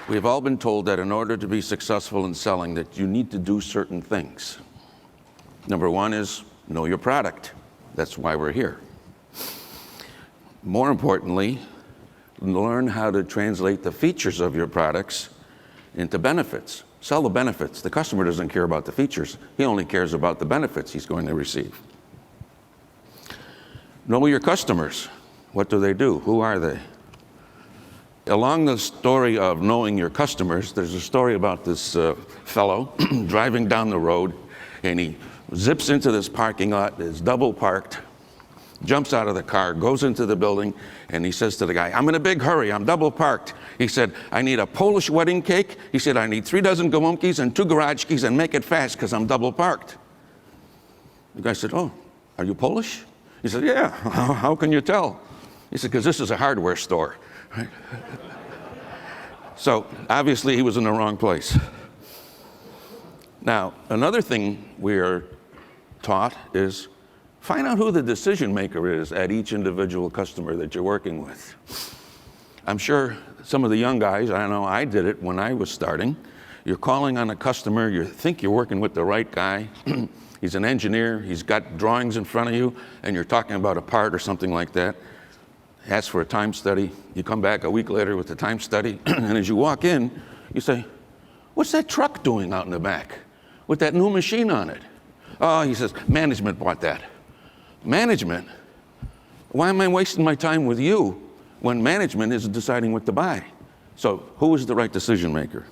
We've all been told that in order to be successful in selling, that you need to do certain things. Number one is know your product. That's why we're here. More importantly, learn how to translate the features of your products into benefits. Sell the benefits. The customer doesn't care about the features. He only cares about the benefits he's going to receive. Know your customers. What do they do? Who are they? Along the story of knowing your customers, there's a story about this fellow driving down the road, and he zips into this parking lot, is double parked, jumps out of the car, goes into the building, and he says to the guy, "I'm in a big hurry, I'm double parked." He said, "I need a Polish wedding cake." He said, "I need 3 dozen gołąbkis and 2 garage keys, and make it fast because I'm double parked." The guy said, "Oh, are you Polish?" He said, "Yeah, how can you tell?" He said, "Because this is a hardware store." Right? So obviously he was in the wrong place. Now, another thing we are taught is find out who the decision maker is at each individual customer that you're working with. I'm sure some of the young guys, I know I did it when I was starting. You're calling on a customer, you think you're working with the right guy. He's an engineer, he's got drawings in front of you, and you're talking about a part or something like that. Ask for a time study. You come back a week later with the time study, and as you walk in, you say, "What's that truck doing out in the back with that new machine on it?" "Oh," he says, "management bought that." Management? Why am I wasting my time with you when management is deciding what to buy? So who is the right decision maker?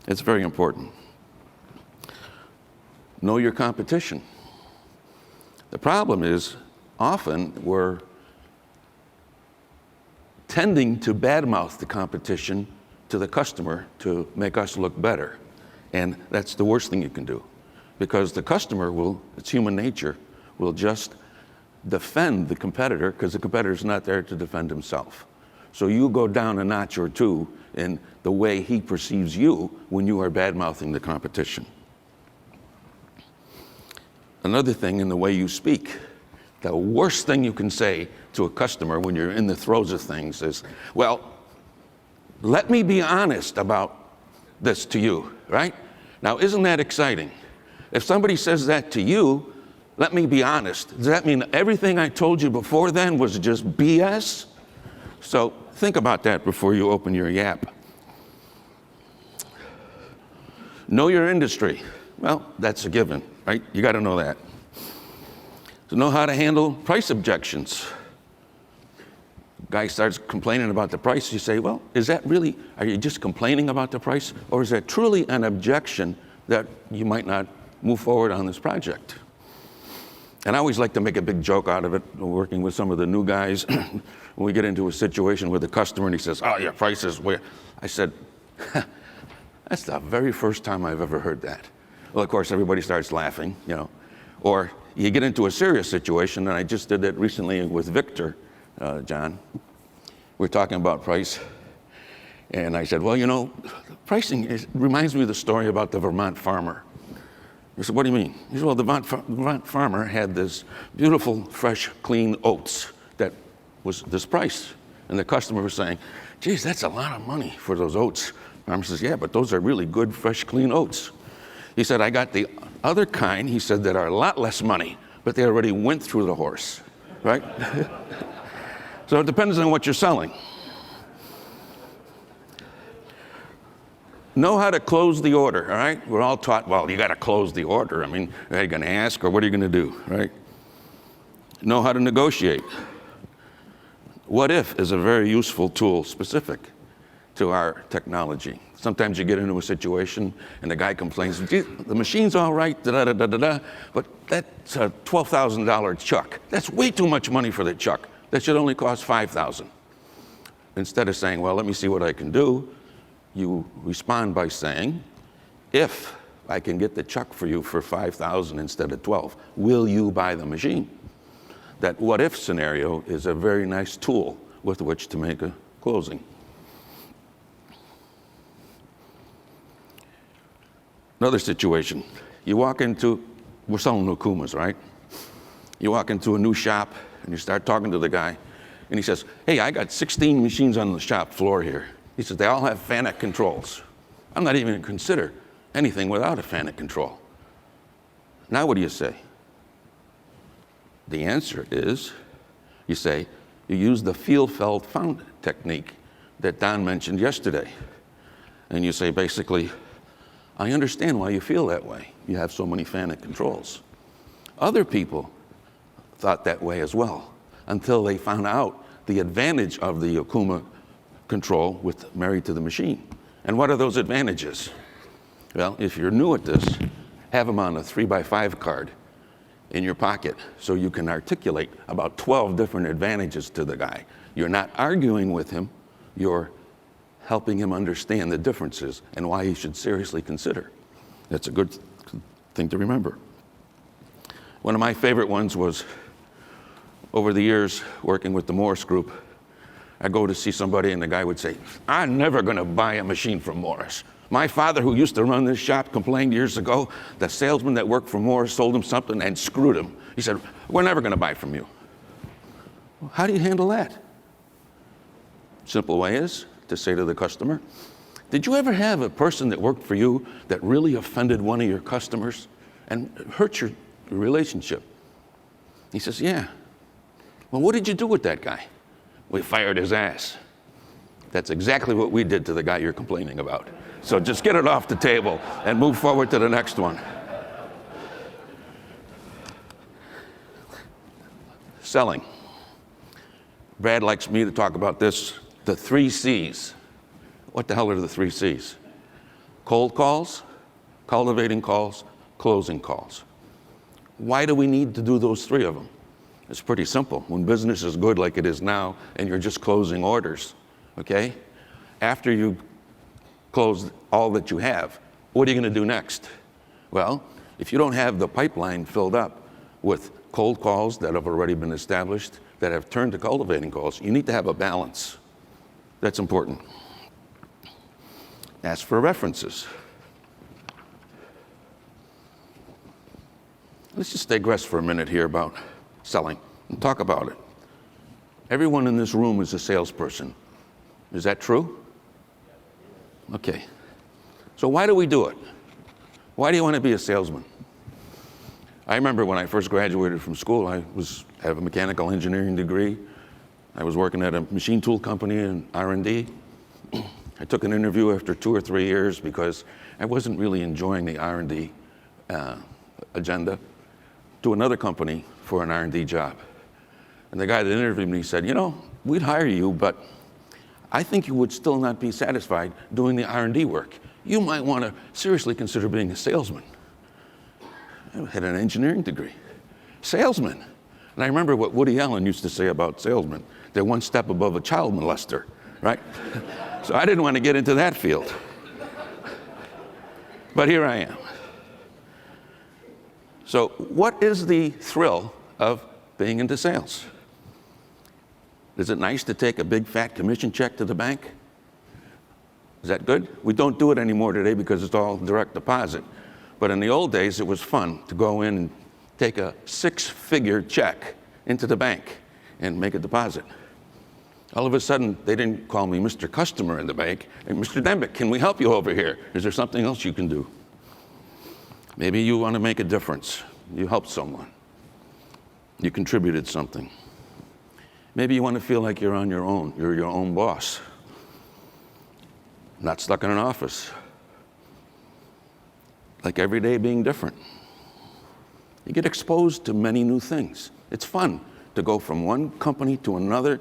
It's very important. Know your competition. The problem is often we're tending to badmouth the competition to the customer to make us look better. And that's the worst thing you can do, because the customer will, it's human nature, will just defend the competitor because the competitor's not there to defend himself. So you go down a notch or two in the way he perceives you when you are badmouthing the competition. Another thing in the way you speak. The worst thing you can say to a customer when you're in the throes of things is, "Well, let me be honest about this to you," right? Now, isn't that exciting? If somebody says that to you, "Let me be honest," does that mean everything I told you before then was just BS? So think about that before you open your yap. Know your industry. Well, that's a given, right? You got to know that. To know how to handle price objections. Guy starts complaining about the price, you say, "Well, is that really, are you just complaining about the price, or is that truly an objection that you might not move forward on this project?" And I always like to make a big joke out of it, working with some of the new guys. When we get into a situation with a customer and he says, "Oh, your price is where," I said, "That's the very first time I've ever heard that." Well, of course, everybody starts laughing, you know. Or you get into a serious situation, and I just did it recently with Victor, John. We're talking about price, and I said, "Well, you know, pricing reminds me of the story about the Vermont farmer." He said, "What do you mean?" He said, "Well, the Vermont farmer had this beautiful, fresh, clean oats that was this price." And the customer was saying, "Geez, that's a lot of money for those oats." The farmer says, "Yeah, but those are really good, fresh, clean oats." He said, "I got the other kind," he said, "that are a lot less money, but they already went through the horse," right? So it depends on what you're selling. Know how to close the order, all right? We're all taught, well, you got to close the order. I mean, are you going to ask, or what are you going to do, right? Know how to negotiate. What if is a very useful tool specific to our technology. Sometimes you get into a situation and the guy complains, "The machine's all right, da-da-da-da-da, but that's a $12,000 chuck. That's way too much money for the chuck. That should only cost $5,000. Instead of saying, "Well, let me see what I can do," you respond by saying, "If I can get the chuck for you for $5,000 instead of $12,000, will you buy the machine?" That what if scenario is a very nice tool with which to make a closing. Another situation, you walk into, we're selling Okumas, right? You walk into a new shop and you start talking to the guy and he says, "Hey, I got 16 machines on the shop floor here. He says, they all have FANUC controls. I'm not even going to consider anything without a FANUC control. Now what do you say? The answer is, you say, you use the feel-felt-found technique that Don mentioned yesterday. And you say, basically, I understand why you feel that way. You have so many FANUC controls. Other people thought that way as well, until they found out the advantage of the Okuma control with married to the machine. And what are those advantages? Well, if you're new at this, have them on a 3x5 card in your pocket so you can articulate about 12 different advantages to the guy. You're not arguing with him, you're helping him understand the differences and why he should seriously consider. That's a good thing to remember. One of my favorite ones was, over the years working with the Morris Group, I go to see somebody and the guy would say, I'm never going to buy a machine from Morris. My father, who used to run this shop, complained years ago the salesman that worked for Morris sold him something and screwed him. He said, we're never going to buy from you. Well, how do you handle that? Simple way is to say to the customer, did you ever have a person that worked for you that really offended one of your customers and hurt your relationship? He says, yeah. Well, what did you do with that guy? We fired his ass. That's exactly what we did to the guy you're complaining about. So just get it off the table and move forward to the next one. Selling. Brad likes me to talk about this, the 3 C's. What the hell are the 3 C's? Cold calls, cultivating calls, closing calls. Why do we need to do those 3 of them? It's pretty simple. When business is good like it is now and you're just closing orders, okay? After you close all that you have, what are you going to do next? Well, if you don't have the pipeline filled up with cold calls that have already been established, that have turned to cultivating calls, you need to have a balance. That's important. Ask for references. Let's just digress for a minute here about selling and talk about it. Everyone in this room is a salesperson. Is that true? Okay. So why do we do it? Why do you want to be a salesman? I remember when I first graduated from school, I have a mechanical engineering degree. I was working at a machine tool company in R&D. I took an interview after 2 or 3 years because I wasn't really enjoying the R&D agenda, to another company for an R&D job. And the guy that interviewed me said, you know, we'd hire you, but I think you would still not be satisfied doing the R&D work. You might want to seriously consider being a salesman. I had an engineering degree. Salesman. And I remember what Woody Allen used to say about salesmen. They're one step above a child molester, right? So I didn't want to get into that field. But here I am. So what is the thrill of being into sales? Is it nice to take a big fat commission check to the bank? Is that good? We don't do it anymore today because it's all direct deposit. But in the old days, it was fun to go in and take a 6-figure check into the bank and make a deposit. All of a sudden, they didn't call me Mr. Customer in the bank. Hey, Mr. Dembik, can we help you over here? Is there something else you can do? Maybe you want to make a difference. You helped someone. You contributed something. Maybe you want to feel like you're on your own. You're your own boss. Not stuck in an office. Like every day being different. You get exposed to many new things. It's fun to go from one company to another.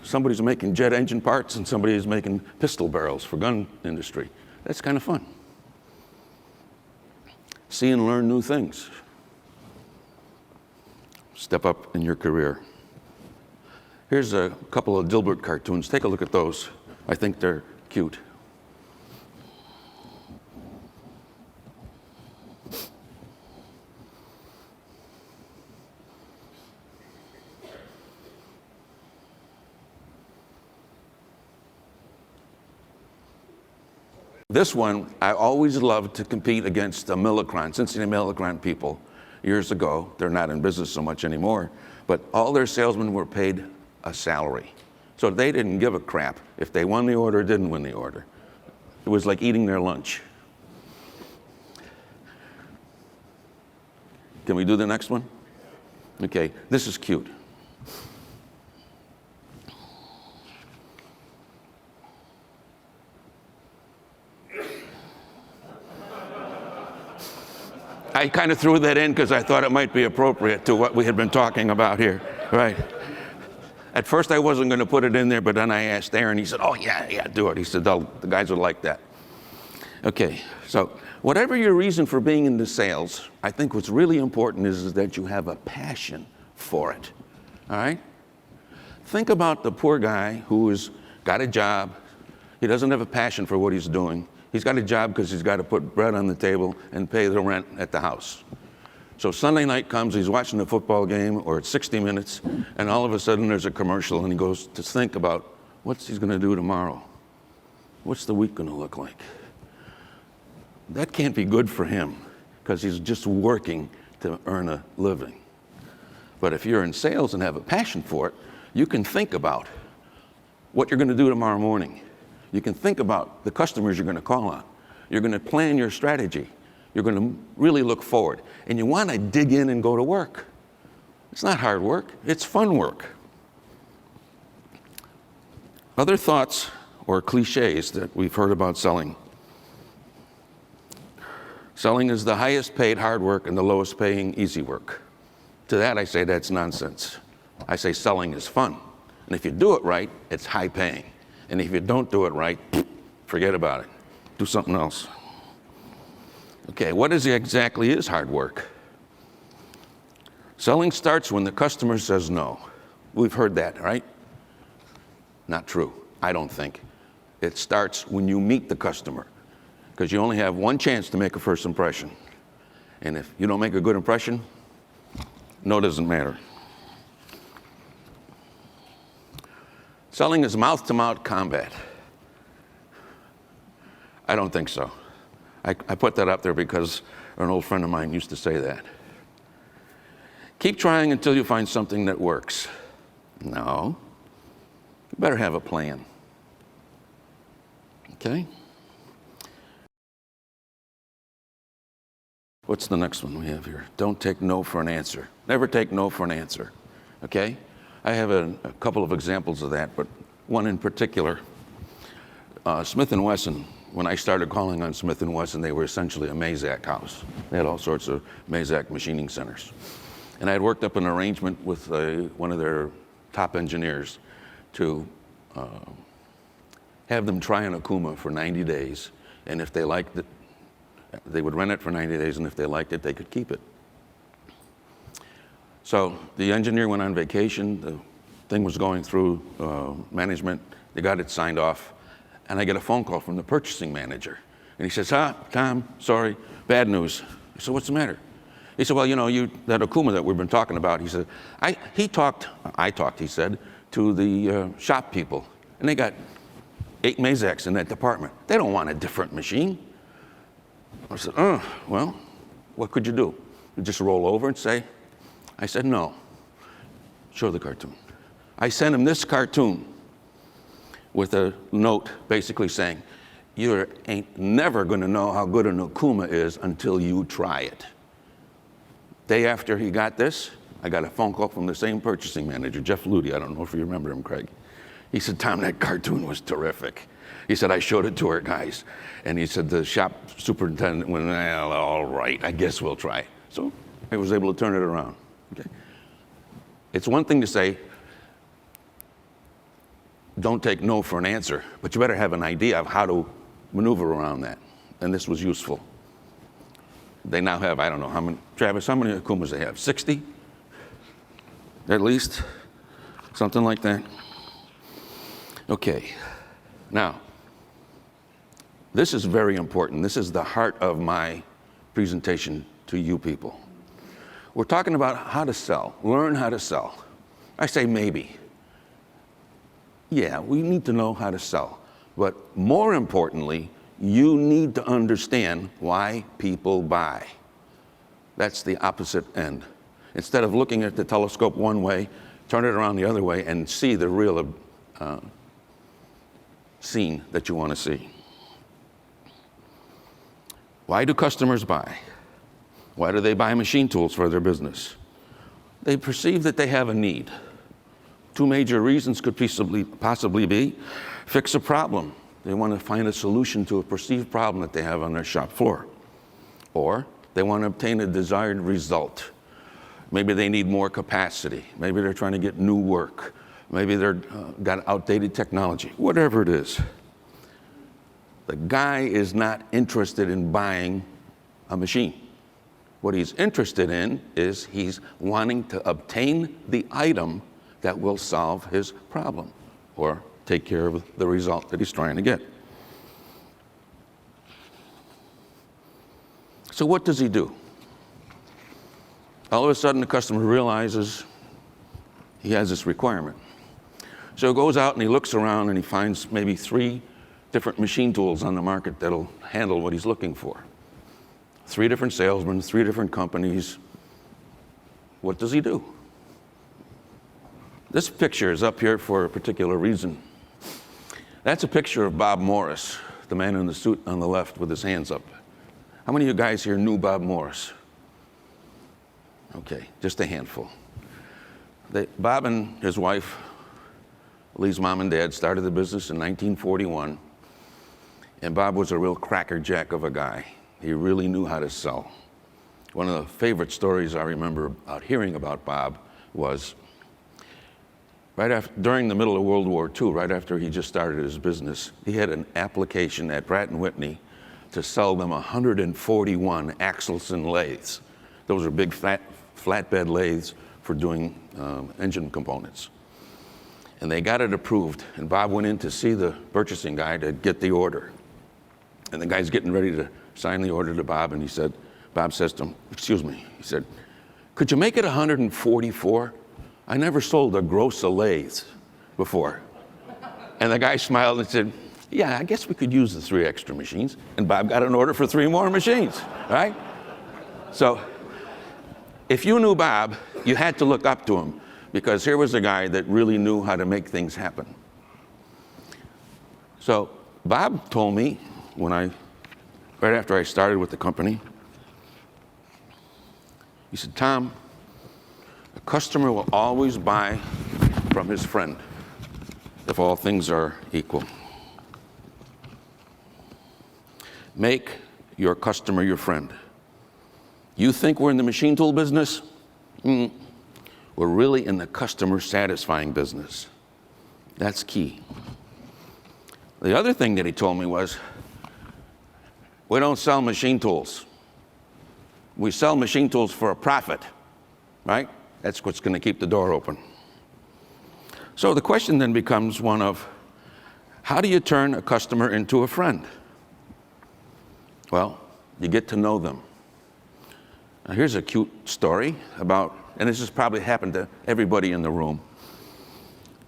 Somebody's making jet engine parts and somebody's making pistol barrels for gun industry. That's kind of fun. See and learn new things. Step up in your career. Here's a couple of Dilbert cartoons. Take a look at those. I think they're cute. This one, I always loved to compete against the Millicron, Cincinnati Millicron people years ago. They're not in business so much anymore, but all their salesmen were paid a salary. So they didn't give a crap if they won the order or didn't win the order. It was like eating their lunch. Can we do the next one? Okay, this is cute. I kind of threw that in because I thought it might be appropriate to what we had been talking about here, right? At first I wasn't going to put it in there, but then I asked Aaron, he said, oh yeah, do it. He said, the guys would like that. Okay, so whatever your reason for being into sales, I think what's really important is that you have a passion for it, all right? Think about the poor guy who's got a job. He doesn't have a passion for what he's doing. He's got a job because he's got to put bread on the table and pay the rent at the house. So Sunday night comes, he's watching the football game, or it's 60 Minutes, and all of a sudden there's a commercial, and he goes to think about what's he's going to do tomorrow. What's the week going to look like? That can't be good for him because he's just working to earn a living. But if you're in sales and have a passion for it, you can think about what you're going to do tomorrow morning. You can think about the customers you're going to call on. You're going to plan your strategy. You're going to really look forward. And you want to dig in and go to work. It's not hard work. It's fun work. Other thoughts or cliches that we've heard about selling. Selling is the highest paid hard work and the lowest paying easy work. To that I say that's nonsense. I say selling is fun. And if you do it right, it's high paying. And if you don't do it right, forget about it. Do something else. Okay, what exactly is hard work? Selling starts when the customer says no. We've heard that, right? Not true, I don't think. It starts when you meet the customer, because you only have one chance to make a first impression. And if you don't make a good impression, no doesn't matter. Selling is mouth-to-mouth combat. I don't think so. I put that up there because an old friend of mine used to say that. Keep trying until you find something that works. No. You better have a plan. Okay? What's the next one we have here? Don't take no for an answer. Never take no for an answer. Okay? I have a couple of examples of that, but one in particular. Smith & Wesson, when I started calling on Smith & Wesson, they were essentially a Mazak house. They had all sorts of Mazak machining centers. And I had worked up an arrangement with one of their top engineers to have them try an Okuma for 90 days. And if they liked it, they would rent it for 90 days, and if they liked it, they could keep it. So the engineer went on vacation, the thing was going through management, they got it signed off, and I get a phone call from the purchasing manager. And he says, Tom, sorry, bad news. I said, what's the matter? He said, well, you know, that Okuma that we've been talking about, he said, I talked, he said, to the shop people, and they got 8 Mazaks in that department. They don't want a different machine. I said, well, what could you do? You just roll over and say, I said, no. Show the cartoon. I sent him this cartoon with a note basically saying, you ain't never going to know how good an Okuma is until you try it. Day after he got this, I got a phone call from the same purchasing manager, Jeff Ludy. I don't know if you remember him, Craig. He said, Tom, that cartoon was terrific. He said, I showed it to our guys. And he said, the shop superintendent went, well, all right, I guess we'll try it. So I was able to turn it around. Okay. It's one thing to say, don't take no for an answer, but you better have an idea of how to maneuver around that. And this was useful. They now have, I don't know, how many, Travis, how many Okumas they have? 60? At least? Something like that? Okay. Now, this is very important. This is the heart of my presentation to you people. We're talking about how to sell, learn how to sell. I say maybe. Yeah, we need to know how to sell. But more importantly, you need to understand why people buy. That's the opposite end. Instead of looking at the telescope one way, turn it around the other way and see the real scene that you want to see. Why do customers buy? Why do they buy machine tools for their business? They perceive that they have a need. Two major reasons could possibly be: fix a problem. They want to find a solution to a perceived problem that they have on their shop floor. Or they want to obtain a desired result. Maybe they need more capacity. Maybe they're trying to get new work. Maybe they're got outdated technology. Whatever it is. The guy is not interested in buying a machine. What he's interested in is he's wanting to obtain the item that will solve his problem or take care of the result that he's trying to get. So what does he do? All of a sudden, the customer realizes he has this requirement. So he goes out and he looks around and he finds maybe 3 different machine tools on the market that'll handle what he's looking for. 3 different salesmen, 3 different companies. What does he do? This picture is up here for a particular reason. That's a picture of Bob Morris, the man in the suit on the left with his hands up. How many of you guys here knew Bob Morris? Okay, just a handful. Bob and his wife, Lee's mom and dad, started the business in 1941. And Bob was a real crackerjack of a guy. He really knew how to sell. One of the favorite stories I remember about hearing about Bob was during the middle of World War II, right after he just started his business, he had an application at Pratt & Whitney to sell them 141 Axelson lathes. Those are big flatbed lathes for doing engine components. And they got it approved, and Bob went in to see the purchasing guy to get the order. And the guy's getting ready to sign the order to Bob, and Bob says to him, "Excuse me," he said, "could you make it 144? I never sold a gross of lathes before." And the guy smiled and said, "Yeah, I guess we could use the 3 extra machines." And Bob got an order for 3 more machines, right? So if you knew Bob, you had to look up to him, because here was a guy that really knew how to make things happen. So Bob told me right after I started with the company, he said, "Tom, a customer will always buy from his friend if all things are equal. Make your customer your friend. You think we're in the machine tool business? We're really in the customer satisfying business. That's key." The other thing that he told me was, we don't sell machine tools. We sell machine tools for a profit, right? That's what's going to keep the door open. So the question then becomes one of, how do you turn a customer into a friend? Well, you get to know them. Now here's a cute story about, and this has probably happened to everybody in the room.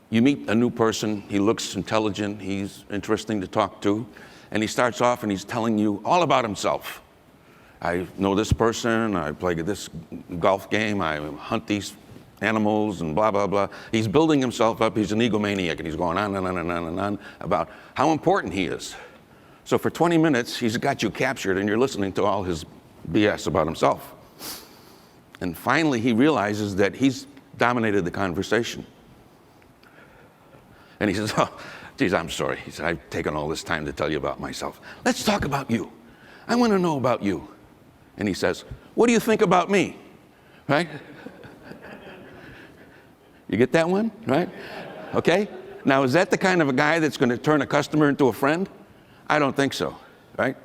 You meet a new person, he looks intelligent, he's interesting to talk to, and he starts off and he's telling you all about himself. I know this person, I play this golf game, I hunt these animals, and blah, blah, blah. He's building himself up, he's an egomaniac, and he's going on and on and on and on about how important he is. So for 20 minutes, he's got you captured, and you're listening to all his BS about himself. And finally, he realizes that he's dominated the conversation. And he says, "Oh, geez, I'm sorry." He said, "I've taken all this time to tell you about myself. Let's talk about you. I want to know about you." And he says, "What do you think about me?" Right? You get that one, right? Okay? Now, is that the kind of a guy that's going to turn a customer into a friend? I don't think so, right?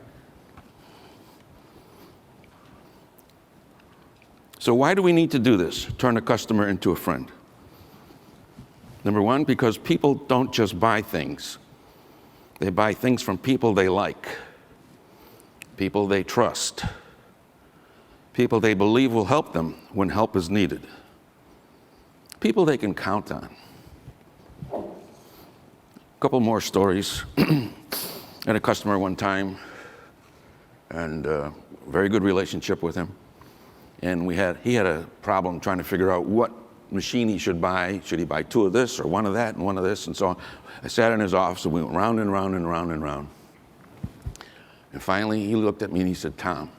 So why do we need to do this, turn a customer into a friend? Number one, because people don't just buy things. They buy things from people they like, people they trust, people they believe will help them when help is needed, people they can count on. A couple more stories. I had a customer one time, and very good relationship with him. And he had a problem trying to figure out what machine he should buy. Should he buy 2 of this or 1 of that and 1 of this and so on? I sat in his office and we went round and round and round and round. And finally he looked at me and he said, Tom,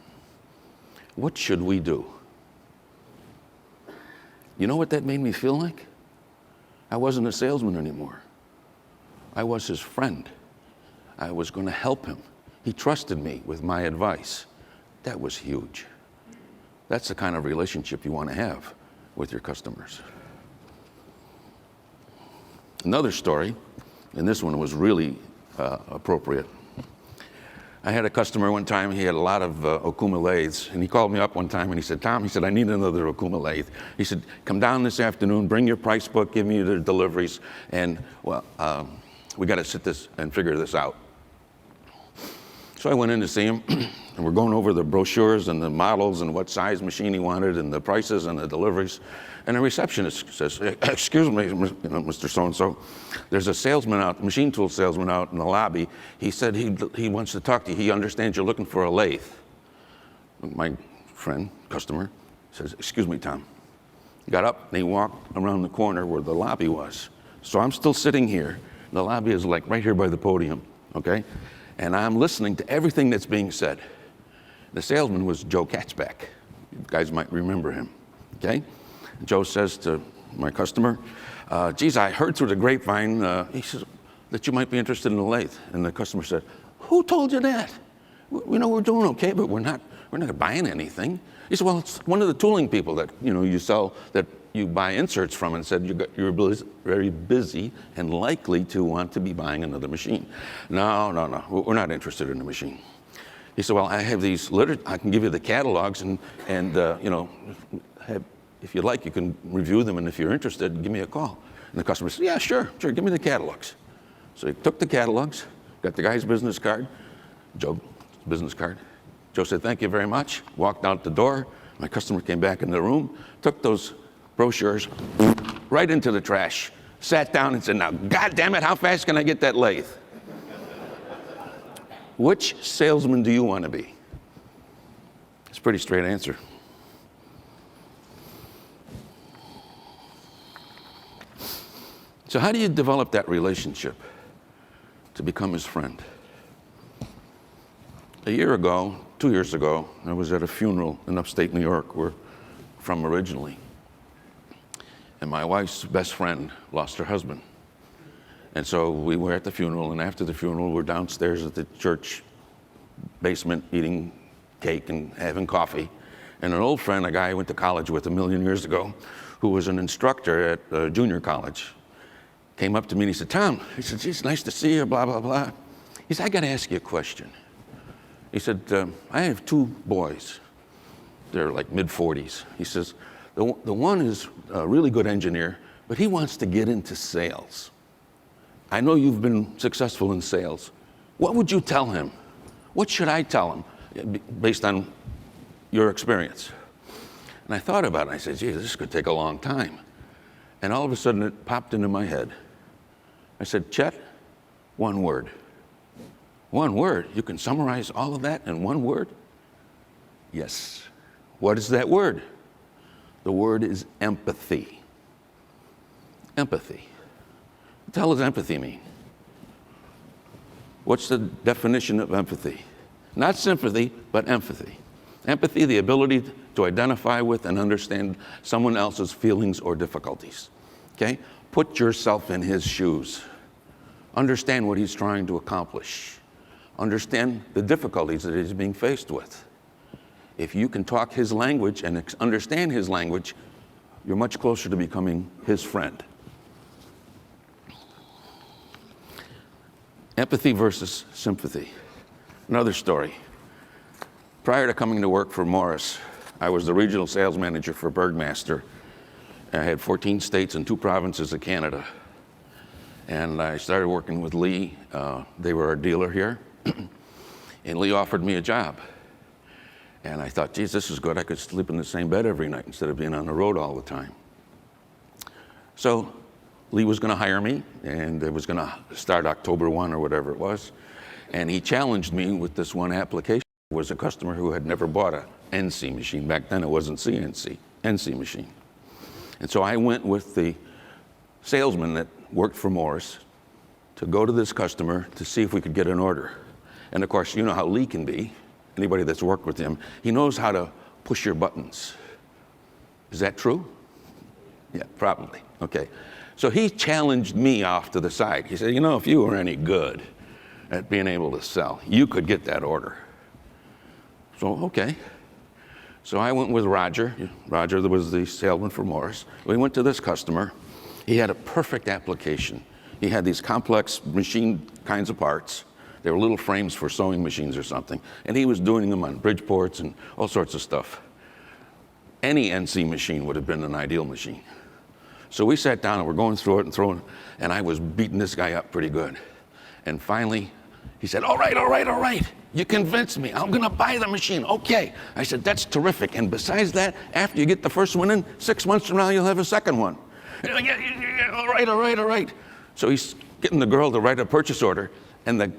what should we do? You know what that made me feel like? I wasn't a salesman anymore. I was his friend. I was going to help him. He trusted me with my advice. That was huge. That's the kind of relationship you want to have with your customers. Another story, and this one was really appropriate. I had a customer one time, he had a lot of Okuma lathes, and he called me up one time and he said, Tom, he said, I need another Okuma lathe. He said, come down this afternoon, bring your price book, give me the deliveries, and well, we got to sit this and figure this out. So I went in to see him, and we're going over the brochures and the models and what size machine he wanted and the prices and the deliveries. And the receptionist says, excuse me, Mr. So-and-so, there's a salesman out, machine tool salesman out in the lobby. He said he wants to talk to you. He understands you're looking for a lathe. My friend, customer, says, excuse me, Tom. He got up and he walked around the corner where the lobby was. So I'm still sitting here. The lobby is like right here by the podium, okay? And I'm listening to everything that's being said. The salesman was Joe Katzbach. You guys might remember him, okay? Joe says to my customer, geez, I heard through the grapevine, he says, that you might be interested in a lathe. And the customer said, who told you that? You know, we're doing okay, but we're not buying anything. He said, well, it's one of the tooling people that, you know, you sell, that you buy inserts from, and said you're very busy and likely to want to be buying another machine. No, we're not interested in the machine. He said, well, I have these I can give you the catalogs and you know, if you'd like, you can review them, and if you're interested, give me a call. And the customer said, yeah, sure, give me the catalogs. So he took the catalogs, got the guy's business card, Joe's business card. Joe said, thank you very much, walked out the door. My customer came back in the room, took those brochures right into the trash, sat down and said, now, God damn it, how fast can I get that lathe? Which salesman do you want to be? It's a pretty straight answer. So how do you develop that relationship to become his friend? A year ago, 2 years ago, I was at a funeral in upstate New York, where I'm from originally. And my wife's best friend lost her husband. And so we were at the funeral, and after the funeral, we're downstairs at the church basement eating cake and having coffee. And an old friend, a guy I went to college with 1,000,000 years ago, who was an instructor at junior college, came up to me and he said, Tom, he said, geez, nice to see you, blah, blah, blah. He said, I got to ask you a question. He said, I have 2 boys. They're like mid-40s. He says, the one is a really good engineer, but he wants to get into sales. I know you've been successful in sales. What would you tell him? What should I tell him based on your experience? And I thought about it. I said, geez, this could take a long time. And all of a sudden it popped into my head. I said, Chet, 1 word. 1 word? You can summarize all of that in 1 word? Yes. What is that word? The word is empathy. Empathy. What the hell does empathy mean? What's the definition of empathy? Not sympathy, but empathy. Empathy, the ability to identify with and understand someone else's feelings or difficulties. Okay? Put yourself in his shoes. Understand what he's trying to accomplish. Understand the difficulties that he's being faced with. If you can talk his language and understand his language, you're much closer to becoming his friend. Empathy versus sympathy. Another story. Prior to coming to work for Morris, I was the regional sales manager for Bergmaster. I had 14 states and 2 provinces of Canada. And I started working with Lee. They were our dealer here. And Lee offered me a job. And I thought, geez, this is good. I could sleep in the same bed every night instead of being on the road all the time. So Lee was going to hire me, and it was going to start October 1 or whatever it was. And he challenged me with this one application. It was a customer who had never bought a NC machine. Back then it wasn't CNC, NC machine. And so I went with the salesman that worked for Morris to go to this customer to see if we could get an order. And of course, you know how Lee can be. Anybody that's worked with him, he knows how to push your buttons. Is that true? Yeah, probably. Okay. So he challenged me off to the side. He said, you know, if you were any good at being able to sell, you could get that order. So, okay. So I went with Roger. Roger was the salesman for Morris. We went to this customer. He had a perfect application. He had these complex machine kinds of parts. They were little frames for sewing machines or something. And he was doing them on Bridgeports and all sorts of stuff. Any NC machine would have been an ideal machine. So we sat down and we're going through it and throwing, and I was beating this guy up pretty good. And finally, he said, all right. You convinced me. I'm going to buy the machine. Okay. I said, that's terrific. And besides that, after you get the first one in, 6 months from now, you'll have a second one. Yeah, all right. So he's getting the girl to write a purchase order, and the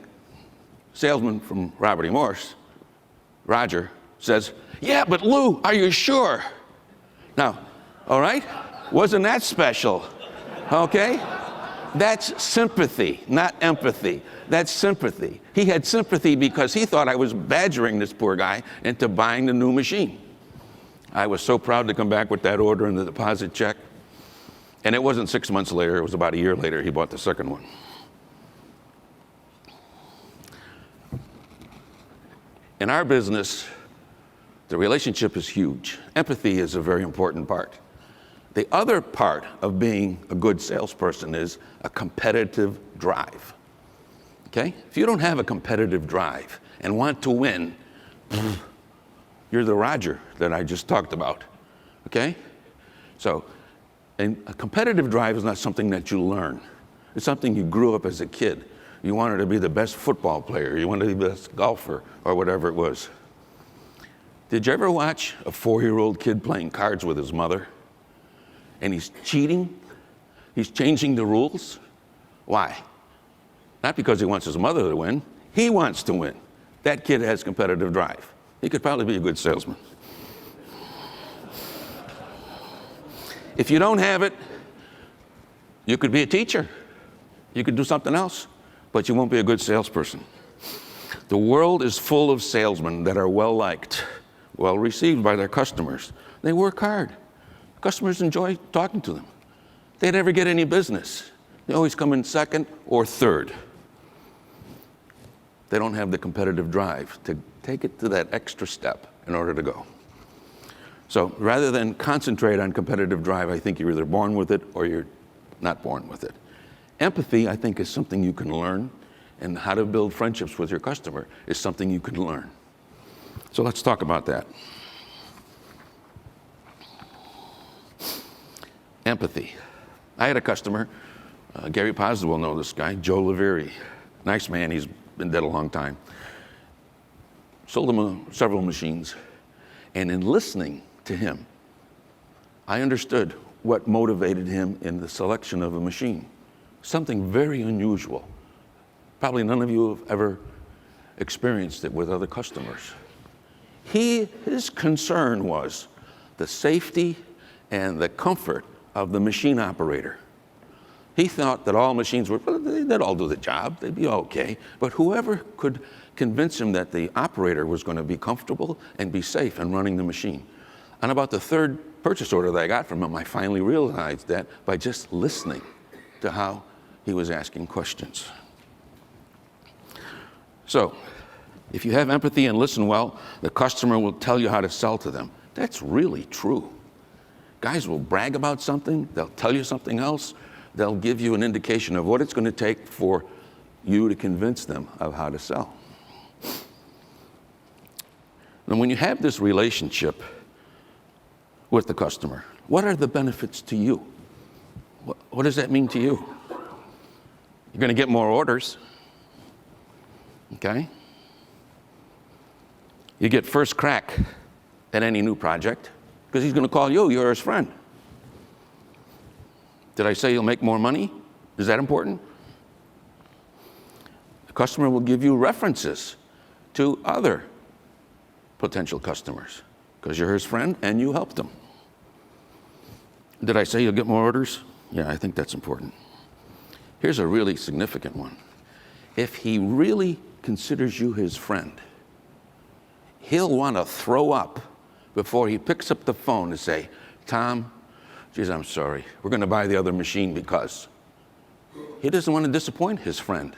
salesman from Robert E. Morse, Roger, says, yeah, but Lou, are you sure? Now, all right, wasn't that special? Okay? That's sympathy, not empathy. That's sympathy. He had sympathy because he thought I was badgering this poor guy into buying the new machine. I was so proud to come back with that order and the deposit check. And it wasn't 6 months later, it was about a year later he bought the second one. In our business, the relationship is huge. Empathy is a very important part. The other part of being a good salesperson is a competitive drive. Okay? If you don't have a competitive drive and want to win, you're the Roger that I just talked about. Okay? So, and a competitive drive is not something that you learn. It's something you grew up as a kid. You wanted to be the best football player. You wanted to be the best golfer or whatever it was. Did you ever watch a 4-year-old kid playing cards with his mother? And he's cheating? He's changing the rules? Why? Not because he wants his mother to win. He wants to win. That kid has competitive drive. He could probably be a good salesman. If you don't have it, you could be a teacher. You could do something else, but you won't be a good salesperson. The world is full of salesmen that are well-liked, well-received by their customers. They work hard. Customers enjoy talking to them. They never get any business. They always come in second or third. They don't have the competitive drive to take it to that extra step in order to go. So rather than concentrate on competitive drive, I think you're either born with it or you're not born with it. Empathy, I think, is something you can learn, and how to build friendships with your customer is something you can learn. So let's talk about that. Empathy. I had a customer, Gary Posner will know this guy, Joe Leveri. Nice man, he's been dead a long time. Sold him several machines, and in listening to him, I understood what motivated him in the selection of a machine. Something very unusual. Probably none of you have ever experienced it with other customers. His concern was the safety and the comfort of the machine operator. He thought that all machines they'd all do the job, they'd be okay, but whoever could convince him that the operator was going to be comfortable and be safe in running the machine. On about the third purchase order that I got from him, I finally realized that by just listening to how he was asking questions. So, if you have empathy and listen well, the customer will tell you how to sell to them. That's really true. Guys will brag about something, they'll tell you something else, they'll give you an indication of what it's going to take for you to convince them of how to sell. And when you have this relationship with the customer, what are the benefits to you? What does that mean to you? You're going to get more orders, okay? You get first crack at any new project because he's going to call you, you're his friend. Did I say you'll make more money? Is that important? The customer will give you references to other potential customers because you're his friend and you helped them. Did I say you'll get more orders? Yeah, I think that's important. Here's a really significant one. If he really considers you his friend, he'll want to throw up before he picks up the phone to say, Tom, geez, I'm sorry. We're going to buy the other machine because. He doesn't want to disappoint his friend.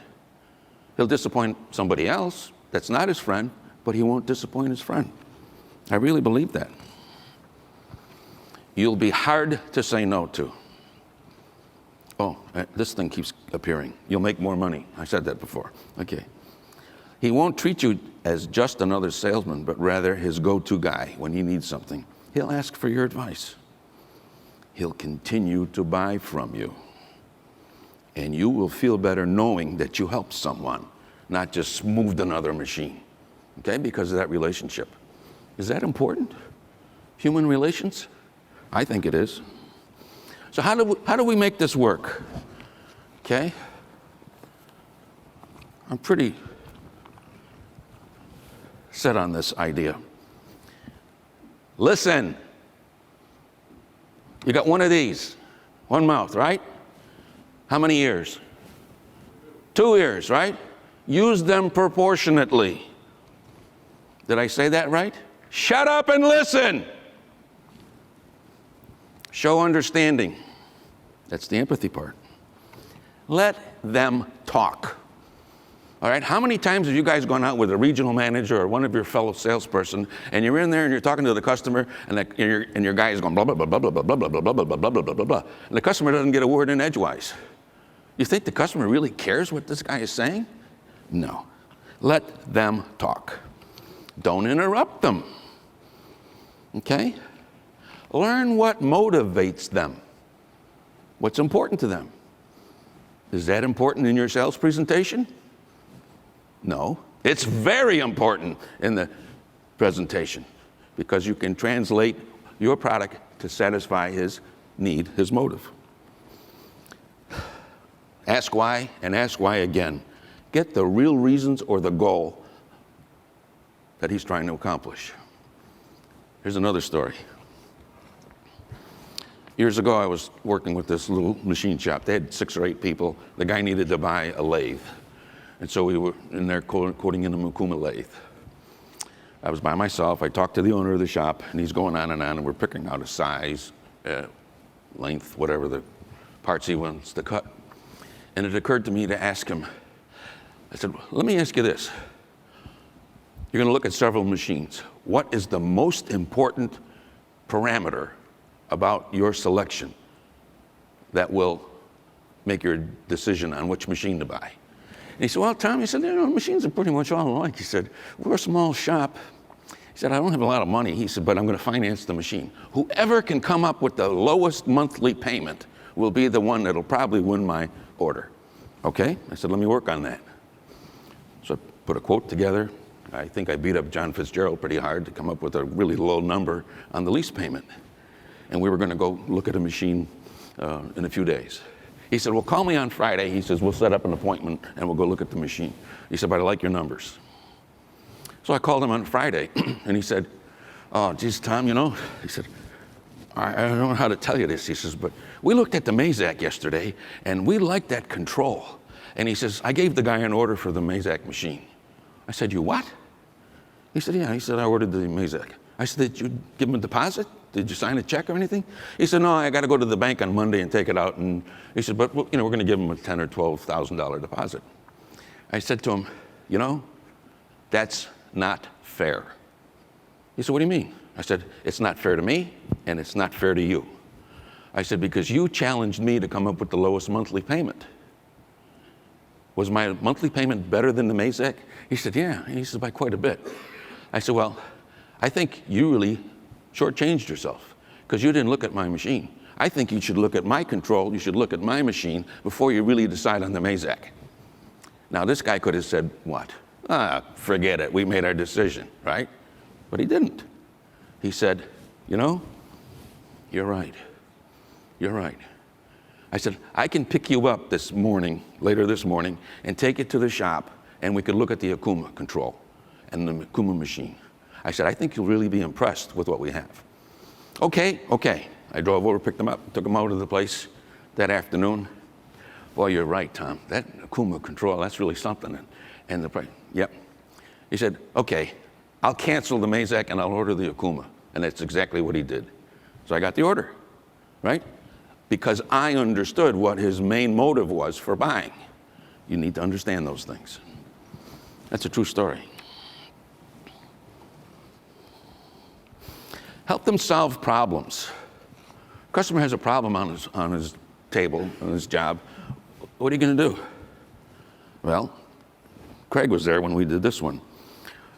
He'll disappoint somebody else that's not his friend, but he won't disappoint his friend. I really believe that. You'll be hard to say no to. Oh, this thing keeps appearing. You'll make more money. I said that before. Okay. He won't treat you as just another salesman, but rather his go-to guy when he needs something. He'll ask for your advice. He'll continue to buy from you. And you will feel better knowing that you helped someone, not just moved another machine, okay, because of that relationship. Is that important? Human relations? I think it is. So how do we make this work? Okay? I'm pretty set on this idea. Listen. You got one of these, one mouth, right? How many ears? 2 ears, right? Use them proportionately. Did I say that right? Shut up and listen. Show understanding. That's the empathy part. Let them talk. All right, how many times have you guys gone out with a regional manager or one of your fellow salesperson, and you're in there and you're talking to the customer, and your guy is going blah, blah, blah, blah, blah, blah, blah, blah, blah, blah, blah, blah, blah, blah, blah, blah, and the customer doesn't get a word in edgewise. You think the customer really cares what this guy is saying? No. Let them talk. Don't interrupt them. Okay? Learn what motivates them. What's important to them? Is that important in your sales presentation? No. It's very important in the presentation because you can translate your product to satisfy his need, his motive. Ask why and ask why again. Get the real reasons or the goal that he's trying to accomplish. Here's another story. Years ago, I was working with this little machine shop. They had 6 or 8 people. The guy needed to buy a lathe. And so we were in there quoting in a Okuma lathe. I was by myself. I talked to the owner of the shop, and he's going on, and we're picking out a size, length, whatever the parts he wants to cut. And it occurred to me to ask him, I said, let me ask you this. You're going to look at several machines. What is the most important parameter about your selection that will make your decision on which machine to buy? And he said, well, Tom, he said, machines are pretty much all alike. He said, we're a small shop. He said, I don't have a lot of money. He said, but I'm going to finance the machine. Whoever can come up with the lowest monthly payment will be the one that'll probably win my order. Okay? I said, let me work on that. So I put a quote together. I think I beat up John Fitzgerald pretty hard to come up with a really low number on the lease payment. And we were going to go look at a machine in a few days. He said, well, call me on Friday. He says, we'll set up an appointment and we'll go look at the machine. He said, but I like your numbers. So I called him on Friday and he said, oh, geez, Tom, he said, I don't know how to tell you this. He says, but we looked at the Mazak yesterday and we liked that control. And he says, I gave the guy an order for the Mazak machine. I said, you what? He said, yeah. He said, I ordered the Mazak. I said, did you give him a deposit? Did you sign a check or anything? He said, no, I got to go to the bank on Monday and take it out. And he said, but we're going to give him a $10,000 or $12,000 deposit. I said to him, that's not fair. He said, what do you mean? I said, it's not fair to me and it's not fair to you. I said, because you challenged me to come up with the lowest monthly payment. Was my monthly payment better than the Mazak? He said, yeah. And he said, by quite a bit. I said, well, I think you really shortchanged yourself because you didn't look at my machine. I think you should look at my control. You should look at my machine before you really decide on the Mazak. Now, this guy could have said, what? Forget it. We made our decision, right? But he didn't. He said, you're right. You're right. I said, I can pick you up later this morning, and take it to the shop, and we could look at the Okuma control and the Okuma machine. I said, I think you'll really be impressed with what we have. Okay. I drove over, picked him up, took him out to the place that afternoon. Boy, you're right, Tom. That Okuma control, that's really something. And the price, yep. He said, okay, I'll cancel the Mazak and I'll order the Okuma. And that's exactly what he did. So I got the order, right? Because I understood what his main motive was for buying. You need to understand those things. That's a true story. Help them solve problems. Customer has a problem on his table, on his job. What are you going to do? Well, Craig was there when we did this one.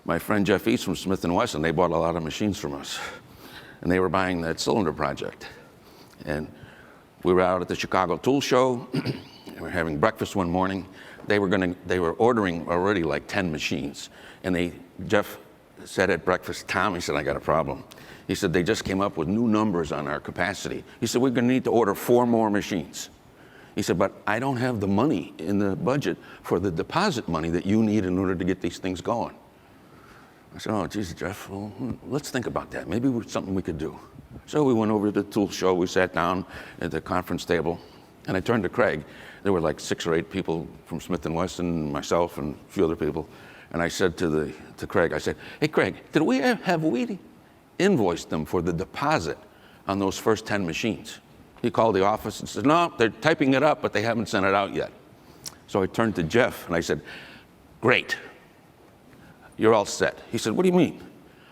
My friend Jeff East from Smith & Wesson, they bought a lot of machines from us. And they were buying that cylinder project. And we were out at the Chicago Tool Show. We were having breakfast one morning. They were ordering already like 10 machines. And Jeff said at breakfast, Tom, he said, I got a problem. He said, they just came up with new numbers on our capacity. He said, we're going to need to order 4 more machines. He said, but I don't have the money in the budget for the deposit money that you need in order to get these things going. I said, oh, geez, Jeff, well, let's think about that. Maybe it's something we could do. So we went over to the tool show. We sat down at the conference table, and I turned to Craig. There were like 6 or 8 people from Smith & Wesson, myself, and a few other people. And I said to Craig, I said, hey, Craig, have we invoiced them for the deposit on those first 10 machines? He called the office and said, no, they're typing it up, but they haven't sent it out yet. So I turned to Jeff, and I said, great. You're all set. He said, what do you mean?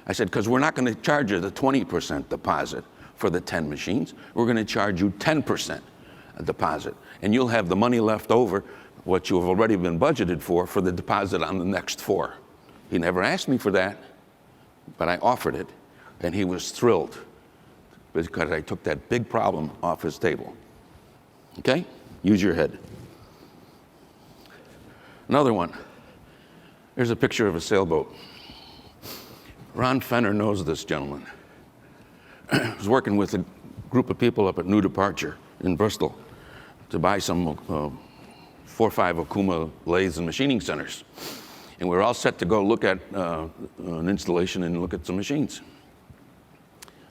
I said, because we're not going to charge you the 20% deposit for the 10 machines. We're going to charge you 10% deposit. And you'll have the money left over, what you have already been budgeted for the deposit on the next 4. He never asked me for that, but I offered it. And he was thrilled because I took that big problem off his table. Okay? Use your head. Another one. Here's a picture of a sailboat. Ron Fenner knows this gentleman. He was working with a group of people up at New Departure in Bristol to buy some 4 or 5 Okuma lathes and machining centers. And we were all set to go look at an installation and look at some machines.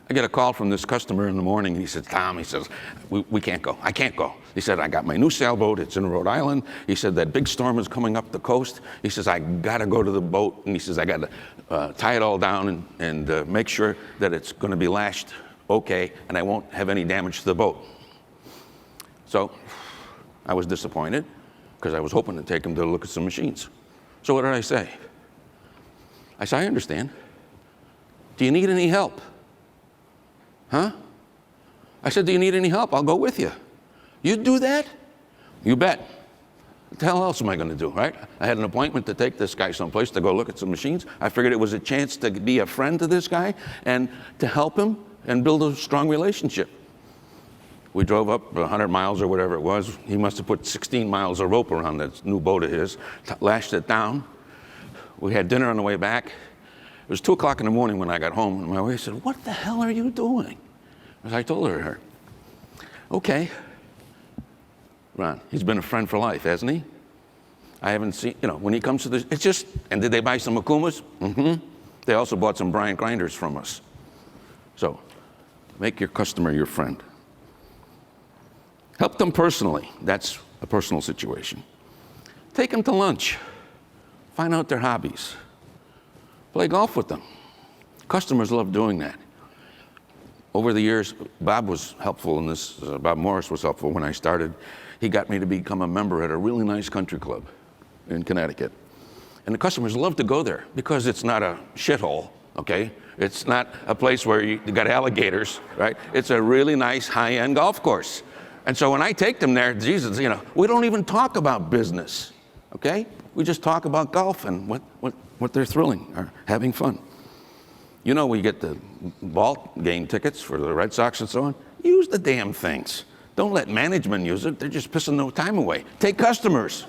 I get a call from this customer in the morning. He says, Tom, he says, we can't go. I can't go. He said, I got my new sailboat. It's in Rhode Island. He said, that big storm is coming up the coast. He says, I got to go to the boat. And he says, I got to tie it all down and make sure that it's going to be lashed okay and I won't have any damage to the boat. So I was disappointed because I was hoping to take him to look at some machines. So what did I say? I said, I understand. Do you need any help? Huh? I said, do you need any help? I'll go with you. You do that? You bet. What the hell else am I going to do, right? I had an appointment to take this guy someplace to go look at some machines. I figured it was a chance to be a friend to this guy and to help him and build a strong relationship. We drove up 100 miles or whatever it was. He must have put 16 miles of rope around that new boat of his, lashed it down. We had dinner on the way back. It was 2 o'clock in the morning when I got home, and my wife said, what the hell are you doing? As I told her, okay. Ron, he's been a friend for life, hasn't he? I haven't seen, when he comes to this, it's just, and did they buy some Okumas? Mm-hmm. They also bought some Bryant grinders from us. So, make your customer your friend. Help them personally. That's a personal situation. Take them to lunch. Find out their hobbies. Play golf with them. Customers love doing that. Over the years, Bob was helpful in this. Bob Morris was helpful when I started. He got me to become a member at a really nice country club in Connecticut. And the customers love to go there because it's not a shithole, okay? It's not a place where you got alligators, right? It's a really nice high-end golf course. And so when I take them there, Jesus, we don't even talk about business, okay? We just talk about golf and what they're thrilling or having fun. We get the ball game tickets for the Red Sox and so on. Use the damn things. Don't let management use it. They're just pissing no time away. Take customers.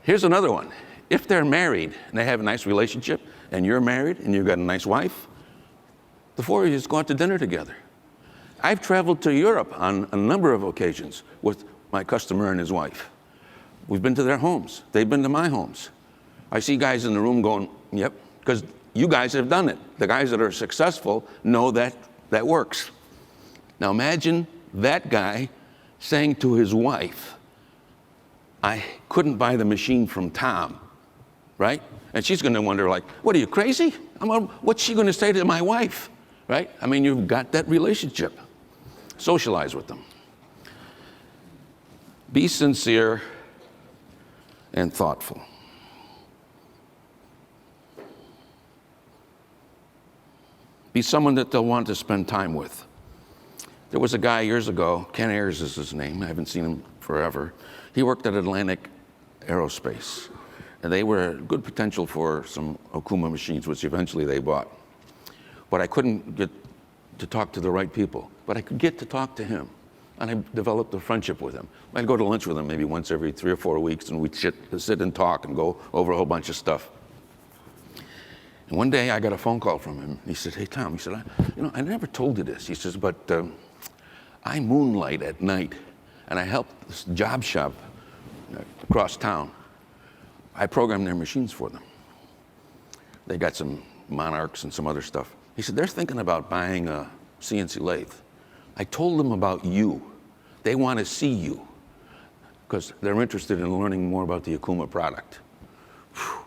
Here's another one. If they're married and they have a nice relationship and you're married and you've got a nice wife, the 4 of you just go out to dinner together. I've traveled to Europe on a number of occasions with my customer and his wife. We've been to their homes. They've been to my homes. I see guys in the room going, yep, because You guys have done it. The guys that are successful know that that works. Now imagine that guy saying to his wife, I couldn't buy the machine from Tom, right? And she's going to wonder, like, what are you, crazy? What's she going to say to my wife, right? I mean, you've got that relationship. Socialize with them. Be sincere and thoughtful. Be someone that they'll want to spend time with. There was a guy years ago, Ken Ayers is his name, I haven't seen him forever. He worked at Atlantic Aerospace, and they were good potential for some Okuma machines, which eventually they bought. But I couldn't get to talk to the right people, but I could get to talk to him, and I developed a friendship with him. I'd go to lunch with him maybe once every 3 or 4 weeks, and we'd sit and talk and go over a whole bunch of stuff. And one day I got a phone call from him. He said, hey, Tom, he said, I never told you this. He says, but I moonlight at night, and I help this job shop across town. I program their machines for them. They got some Monarchs and some other stuff. He said, they're thinking about buying a CNC lathe. I told them about you. They want to see you because they're interested in learning more about the Okuma product. Whew.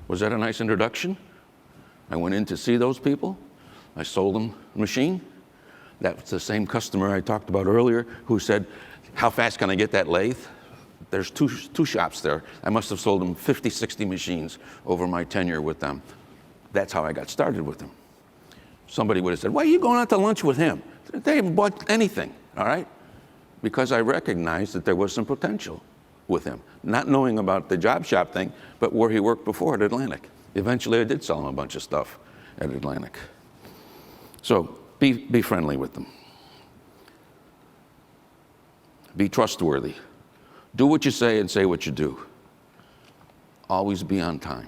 Was that a nice introduction? I went in to see those people. I sold them a machine. That's the same customer I talked about earlier who said, how fast can I get that lathe? There's two shops there. I must have sold them 50, 60 machines over my tenure with them. That's how I got started with them. Somebody would have said, why are you going out to lunch with him? They haven't bought anything, all right? Because I recognized that there was some potential with him. Not knowing about the job shop thing, but where he worked before at Atlantic. Eventually I did sell him a bunch of stuff at Atlantic. So be friendly with them. Be trustworthy. Do what you say and say what you do. Always be on time.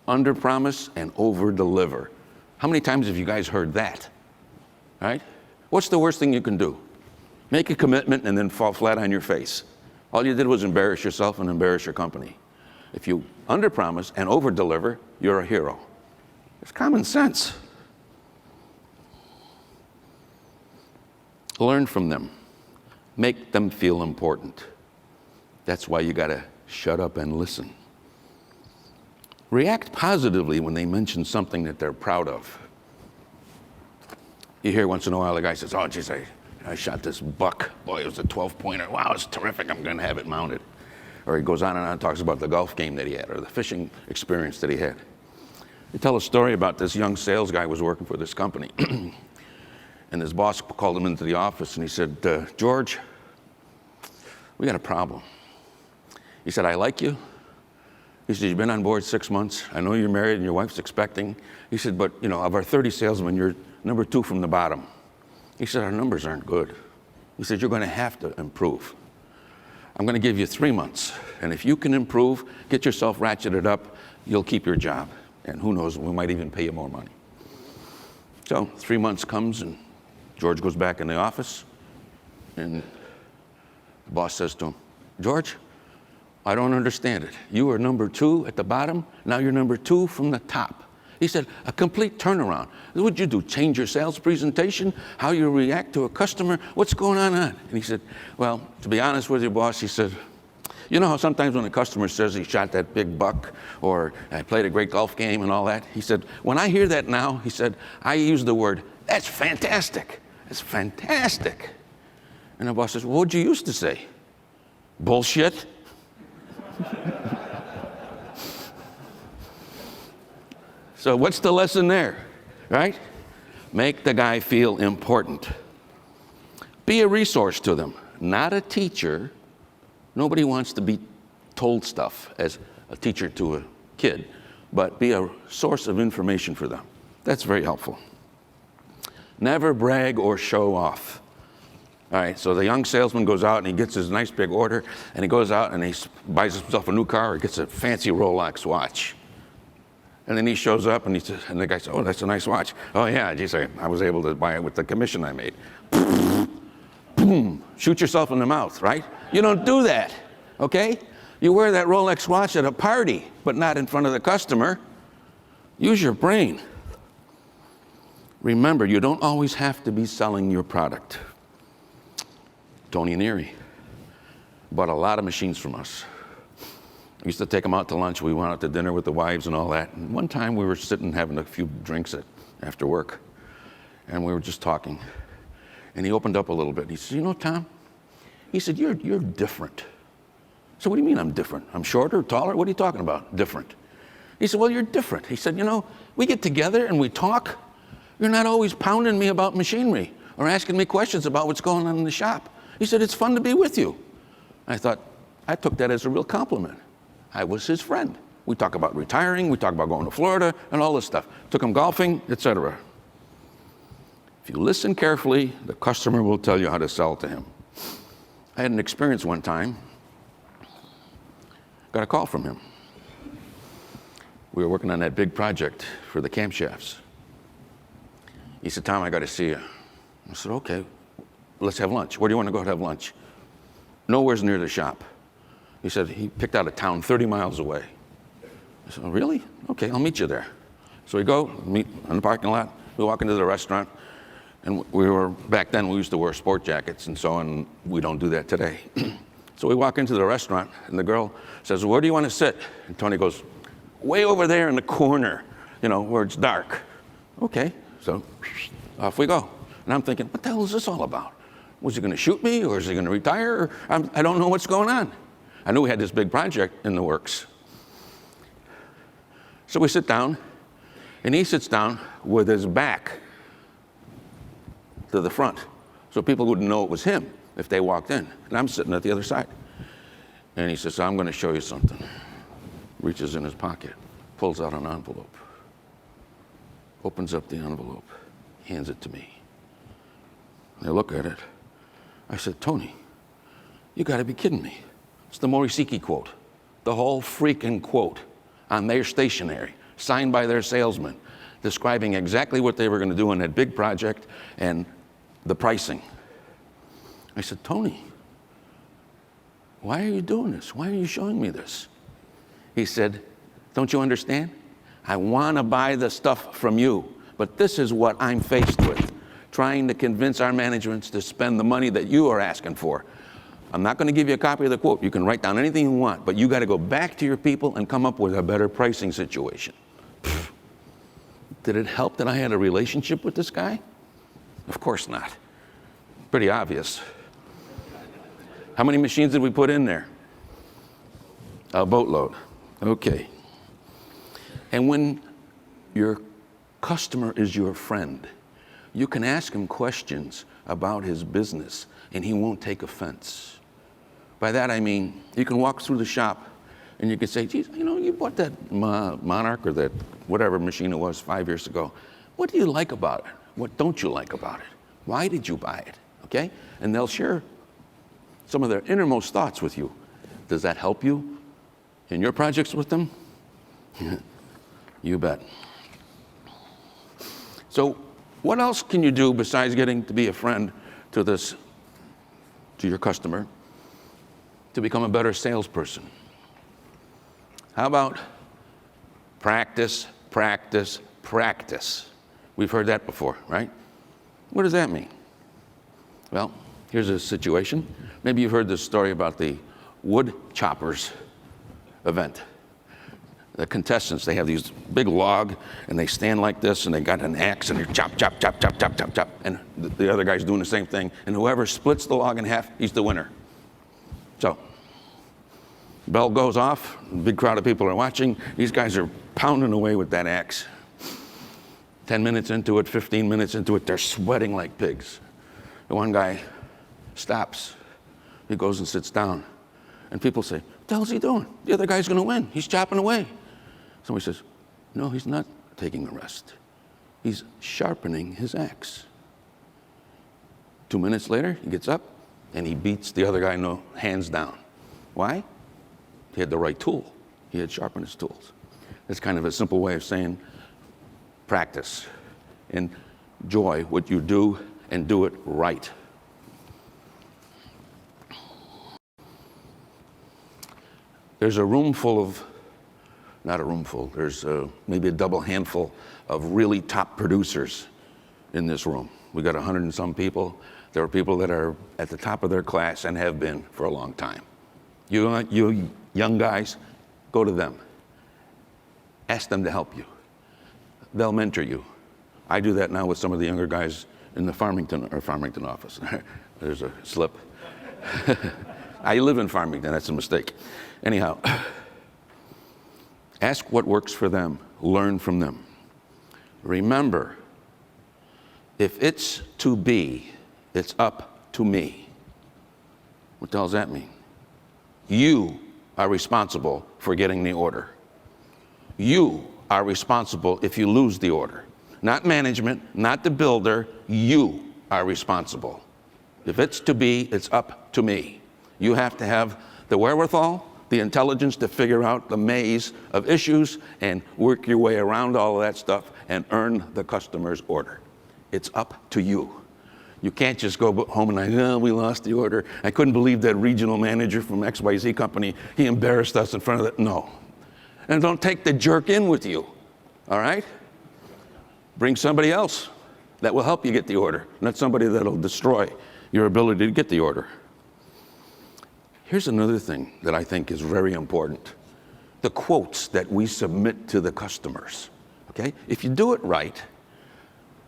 Under-promise and over-deliver. How many times have you guys heard that? Right? What's the worst thing you can do? Make a commitment and then fall flat on your face. All you did was embarrass yourself and embarrass your company. If you under-promise and over-deliver, you're a hero. It's common sense. Learn from them. Make them feel important. That's why you gotta shut up and listen. React positively when they mention something that they're proud of. You hear once in a while the guy says, oh geez, I shot this buck. Boy, it was a 12-pointer. Wow, it's terrific, I'm gonna have it mounted. Or he goes on and talks about the golf game that he had or the fishing experience that he had. They tell a story about this young sales guy who was working for this company. And his boss called him into the office and he said, George, we got a problem. He said, I like you. He said, you've been on board 6 months. I know you're married and your wife's expecting. He said, but of our 30 salesmen, you're number 2 from the bottom. He said, our numbers aren't good. He said, you're going to have to improve. I'm going to give you 3 months. And if you can improve, get yourself ratcheted up, you'll keep your job. And who knows, we might even pay you more money. So 3 months comes and George goes back in the office and the boss says to him, George, I don't understand it. You were number 2 at the bottom, now you're number 2 from the top. He said, a complete turnaround. What would you do, change your sales presentation? How you react to a customer? What's going on? And he said, well, to be honest with you, boss, he said, you know how sometimes when a customer says he shot that big buck or I played a great golf game and all that? He said, when I hear that now, he said, I use the word, that's fantastic. That's fantastic. And the boss says, well, what'd you used to say? Bullshit. So what's the lesson there, right? Make the guy feel important. Be a resource to them, not a teacher. Nobody wants to be told stuff as a teacher to a kid, but be a source of information for them. That's very helpful. Never brag or show off. All right, so the young salesman goes out and he gets his nice big order and he goes out and he buys himself a new car or gets a fancy Rolex watch. And then he shows up and and the guy says, oh, that's a nice watch. Oh yeah, geez, I was able to buy it with the commission I made. Boom, shoot yourself in the mouth, right? You don't do that, okay? You wear that Rolex watch at a party, but not in front of the customer. Use your brain. Remember, you don't always have to be selling your product. Tony and Erie bought a lot of machines from us. We used to take them out to lunch. We went out to dinner with the wives and all that. And one time we were sitting having a few drinks after work, and we were just talking. And he opened up a little bit. He said, you know, Tom, he said, you're different. So what do you mean I'm different? I'm shorter, taller? What are you talking about, different? He said, well, you're different. He said, you know, we get together and we talk. You're not always pounding me about machinery or asking me questions about what's going on in the shop. He said, it's fun to be with you. I thought, I took that as a real compliment. I was his friend. We talk about retiring, we talk about going to Florida and all this stuff. Took him golfing, etc. If you listen carefully, the customer will tell you how to sell to him. I had an experience one time. Got a call from him. We were working on that big project for the camshafts. He said, Tom, I got to see you. I said, okay, let's have lunch. Where do you want to go have lunch? Nowhere's near the shop. He said he picked out a town 30 miles away. I said, oh, really? Okay, I'll meet you there. So we go, meet in the parking lot. We walk into the restaurant. And back then we used to wear sport jackets and so on. We don't do that today. So we walk into the restaurant and the girl says, where do you want to sit? And Tony goes, way over there in the corner, you know, where it's dark. Okay, so off we go. And I'm thinking, what the hell is this all about? Was he going to shoot me or is he going to retire? I don't know what's going on. I knew we had this big project in the works. So we sit down and he sits down with his back to the front. So people wouldn't know it was him if they walked in. And I'm sitting at the other side. And he says, I'm going to show you something. Reaches in his pocket, pulls out an envelope, opens up the envelope, hands it to me. And I look at it. I said, Tony, you got to be kidding me. It's the Morisiki quote, the whole freaking quote on their stationery, signed by their salesman, describing exactly what they were going to do on that big project and the pricing. I said, Tony, why are you doing this? Why are you showing me this? He said, don't you understand? I want to buy the stuff from you, but this is what I'm faced with, trying to convince our managements to spend the money that you are asking for. I'm not going to give you a copy of the quote. You can write down anything you want, but you got to go back to your people and come up with a better pricing situation. Did it help that I had a relationship with this guy? Of course not. Pretty obvious. How many machines did we put in there? A boatload. Okay. And when your customer is your friend, you can ask him questions about his business and he won't take offense. By that I mean, you can walk through the shop and you can say, geez, you know, you bought that Monarch or that whatever machine it was 5 years ago. What do you like about it? What don't you like about it? Why did you buy it? Okay? And they'll share some of their innermost thoughts with you. Does that help you in your projects with them? You bet. So what else can you do besides getting to be a friend to your customer to become a better salesperson? How about practice, practice, practice? We've heard that before, right? What does that mean? Well, here's a situation. Maybe you've heard this story about the wood choppers event. The contestants, they have these big log and they stand like this and they got an axe and they're chop, chop, chop, chop, chop, chop, chop. And the other guy's doing the same thing. And whoever splits the log in half, he's the winner. So, bell goes off, a big crowd of people are watching. These guys are pounding away with that axe. 10 minutes into it, 15 minutes into it, they're sweating like pigs. The one guy stops. He goes and sits down. And people say, what the hell's he doing? The other guy's going to win. He's chopping away. Somebody says, no, he's not taking a rest. He's sharpening his axe. 2 minutes later, he gets up and he beats the other guy hands down. Why? He had the right tool. He had sharpened his tools. That's kind of a simple way of saying practice. Enjoy what you do and do it right. There's a room full of not a room full. There's maybe a double handful of really top producers in this room. We got 100 and some people. There are people that are at the top of their class and have been for a long time. You young guys, go to them. Ask them to help you. They'll mentor you. I do that now with some of the younger guys in the Farmington office. There's a slip. I live in Farmington, that's a mistake. Anyhow, ask what works for them, learn from them. Remember, if it's to be, it's up to me. What the hell does that mean? You are responsible for getting the order. You are responsible if you lose the order. Not management, not the builder, you are responsible. If it's to be, it's up to me. You have to have the wherewithal, the intelligence to figure out the maze of issues and work your way around all of that stuff and earn the customer's order. It's up to you. You can't just go home and oh, we lost the order. I couldn't believe that regional manager from XYZ company, he embarrassed us in front of the, no. And don't take the jerk in with you, all right? Bring somebody else that will help you get the order, not somebody that'll destroy your ability to get the order. Here's another thing that I think is very important. The quotes that we submit to the customers, okay? If you do it right,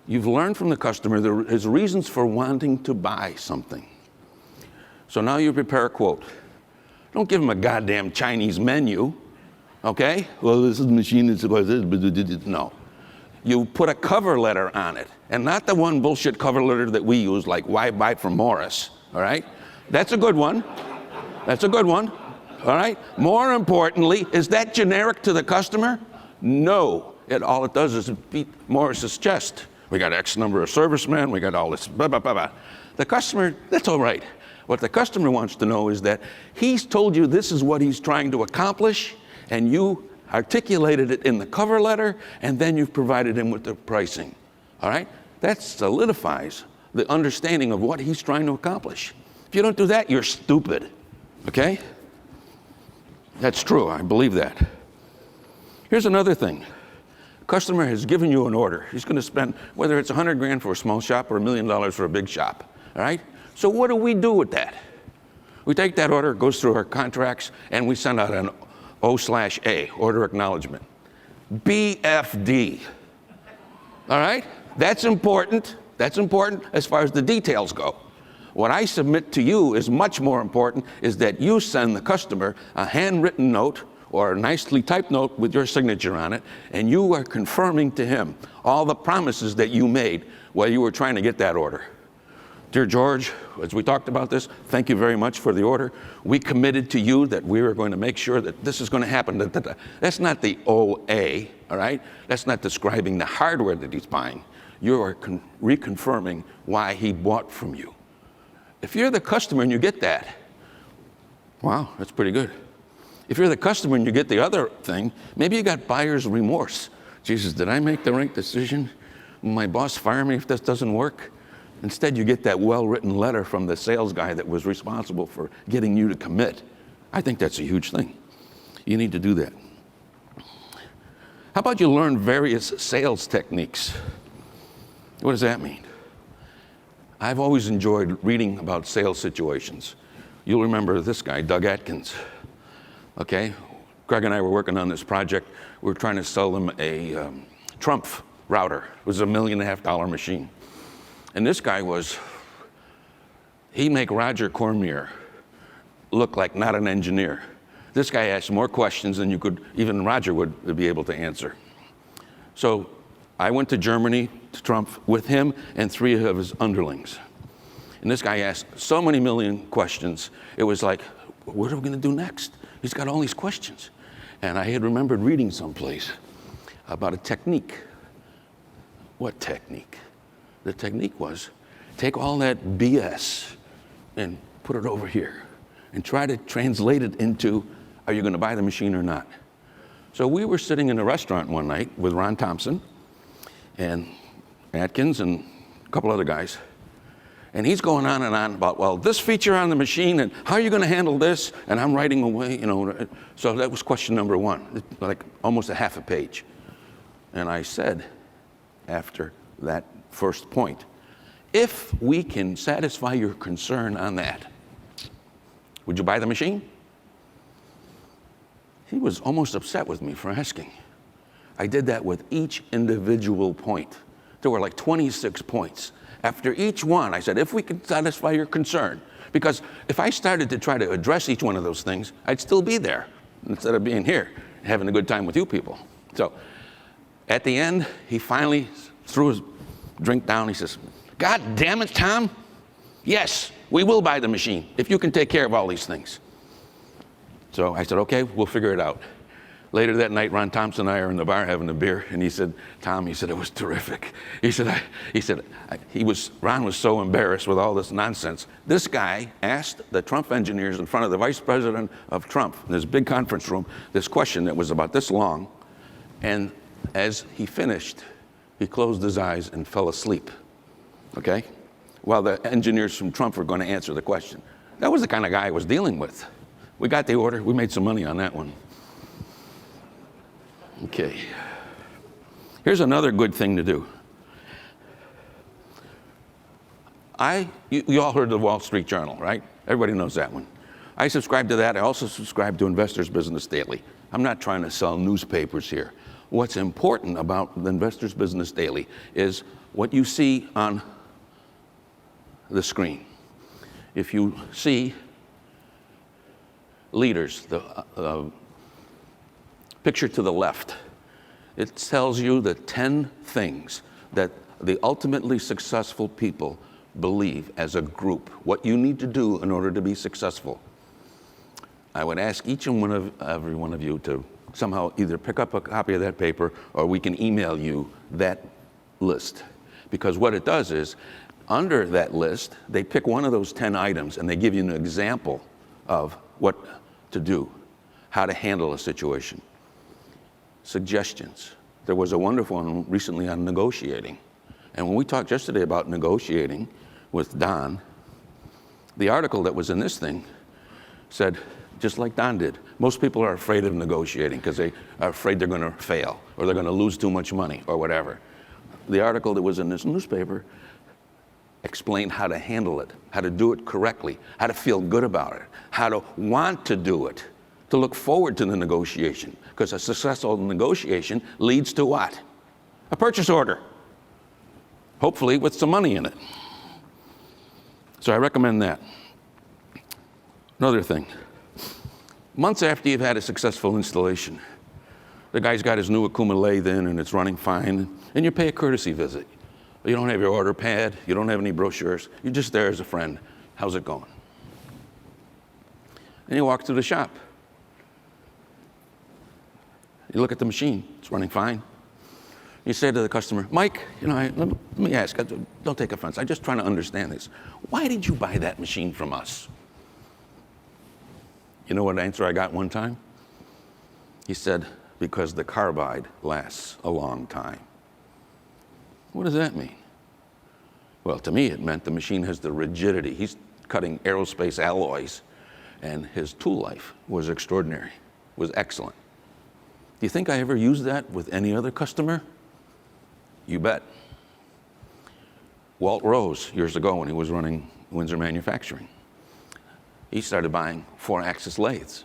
you've learned from the customer there is reasons for wanting to buy something. So now you prepare a quote. Don't give them a goddamn Chinese menu, okay? Well, this is the machine that supplies this, no. You put a cover letter on it, and not the one bullshit cover letter that we use, like why buy from Morris, all right? That's a good one. That's a good one, all right? More importantly, is that generic to the customer? No. All it does is beat Morris's chest. We got X number of servicemen, we got all this, blah, blah, blah, blah. The customer, that's all right. What the customer wants to know is that he's told you this is what he's trying to accomplish, and you articulated it in the cover letter, and then you've provided him with the pricing, all right? That solidifies the understanding of what he's trying to accomplish. If you don't do that, you're stupid, okay? That's true, I believe that. Here's another thing. Customer has given you an order. He's going to spend, whether it's 100 grand for a small shop or $1 million for a big shop, all right? So what do we do with that? We take that order, it goes through our contracts, and we send out an O/A, order acknowledgement. BFD, all right? That's important. That's important as far as the details go. What I submit to you is much more important, is that you send the customer a handwritten note or a nicely typed note with your signature on it, and you are confirming to him all the promises that you made while you were trying to get that order. Dear George, as we talked about this, thank you very much for the order. We committed to you that we were going to make sure that this is going to happen. That's not the OA, all right? That's not describing the hardware that he's buying. You are reconfirming why he bought from you. If you're the customer and you get that, wow, that's pretty good. If you're the customer and you get the other thing, maybe you got buyer's remorse. Jesus, did I make the right decision? Will my boss fire me if this doesn't work? Instead, you get that well-written letter from the sales guy that was responsible for getting you to commit. I think that's a huge thing. You need to do that. How about you learn various sales techniques? What does that mean? I've always enjoyed reading about sales situations. You'll remember this guy, Doug Atkins. Okay, Greg and I were working on this project. We were trying to sell them a Trump router. It was a $1.5 million machine. And this guy he'd make Roger Cormier look like not an engineer. This guy asked more questions than even Roger would be able to answer. So I went to Germany to Trump with him and 3 of his underlings. And this guy asked so many million questions, it was like, what are we gonna do next? He's got all these questions. And I had remembered reading someplace about a technique. What technique? The technique was, take all that BS and put it over here and try to translate it into, are you gonna buy the machine or not? So we were sitting in a restaurant one night with Ron Thompson and Atkins and a couple other guys. And he's going on and on about, well, this feature on the machine, and how are you going to handle this? And I'm writing away, you know. So that was question number one, like almost a half a page. And I said, after that first point, if we can satisfy your concern on that, would you buy the machine? He was almost upset with me for asking. I did that with each individual point. There were like 26 points. After each one, I said, if we can satisfy your concern, because if I started to try to address each one of those things, I'd still be there instead of being here, having a good time with you people. So at the end, he finally threw his drink down. He says, God damn it, Tom. Yes, we will buy the machine if you can take care of all these things. So I said, okay, we'll figure it out. Later that night, Ron Thompson and I are in the bar having a beer, and he said, Tom, he said, it was terrific. Ron was so embarrassed with all this nonsense. This guy asked the Trump engineers in front of the vice president of Trump, in this big conference room, this question that was about this long, and as he finished, he closed his eyes and fell asleep, okay? While the engineers from Trump were going to answer the question. That was the kind of guy I was dealing with. We got the order, we made some money on that one. Okay, here's another good thing to do. You all heard the Wall Street Journal, right? Everybody knows that one. I subscribe to that. I also subscribe to Investors Business Daily. I'm not trying to sell newspapers here. What's important about the Investors Business Daily is what you see on the screen. If you see leaders, the picture to the left, it tells you the 10 things that the ultimately successful people believe as a group, what you need to do in order to be successful. I would ask each and every one of you to somehow either pick up a copy of that paper or we can email you that list. Because what it does is, under that list, they pick one of those 10 items and they give you an example of what to do, how to handle a situation. Suggestions. There was a wonderful one recently on negotiating. And when we talked yesterday about negotiating with Don, the article that was in this thing said, just like Don did, most people are afraid of negotiating because they are afraid they're going to fail or they're going to lose too much money or whatever. The article that was in this newspaper explained how to handle it, how to do it correctly, how to feel good about it, how to want to do it, to look forward to the negotiation, because a successful negotiation leads to what? A purchase order, hopefully with some money in it. So I recommend that. Another thing, months after you've had a successful installation, the guy's got his new Okuma lathe in and it's running fine, and you pay a courtesy visit. You don't have your order pad, you don't have any brochures, you're just there as a friend. How's it going? And you walk through the shop. You look at the machine, it's running fine. You say to the customer, Mike, let me ask, don't take offense, I'm just trying to understand this. Why did you buy that machine from us? You know what answer I got one time? He said, because the carbide lasts a long time. What does that mean? Well, to me, it meant the machine has the rigidity. He's cutting aerospace alloys, and his tool life was extraordinary, was excellent. Do you think I ever used that with any other customer? You bet. Walt Rose, years ago when he was running Windsor Manufacturing, he started buying 4-axis lathes.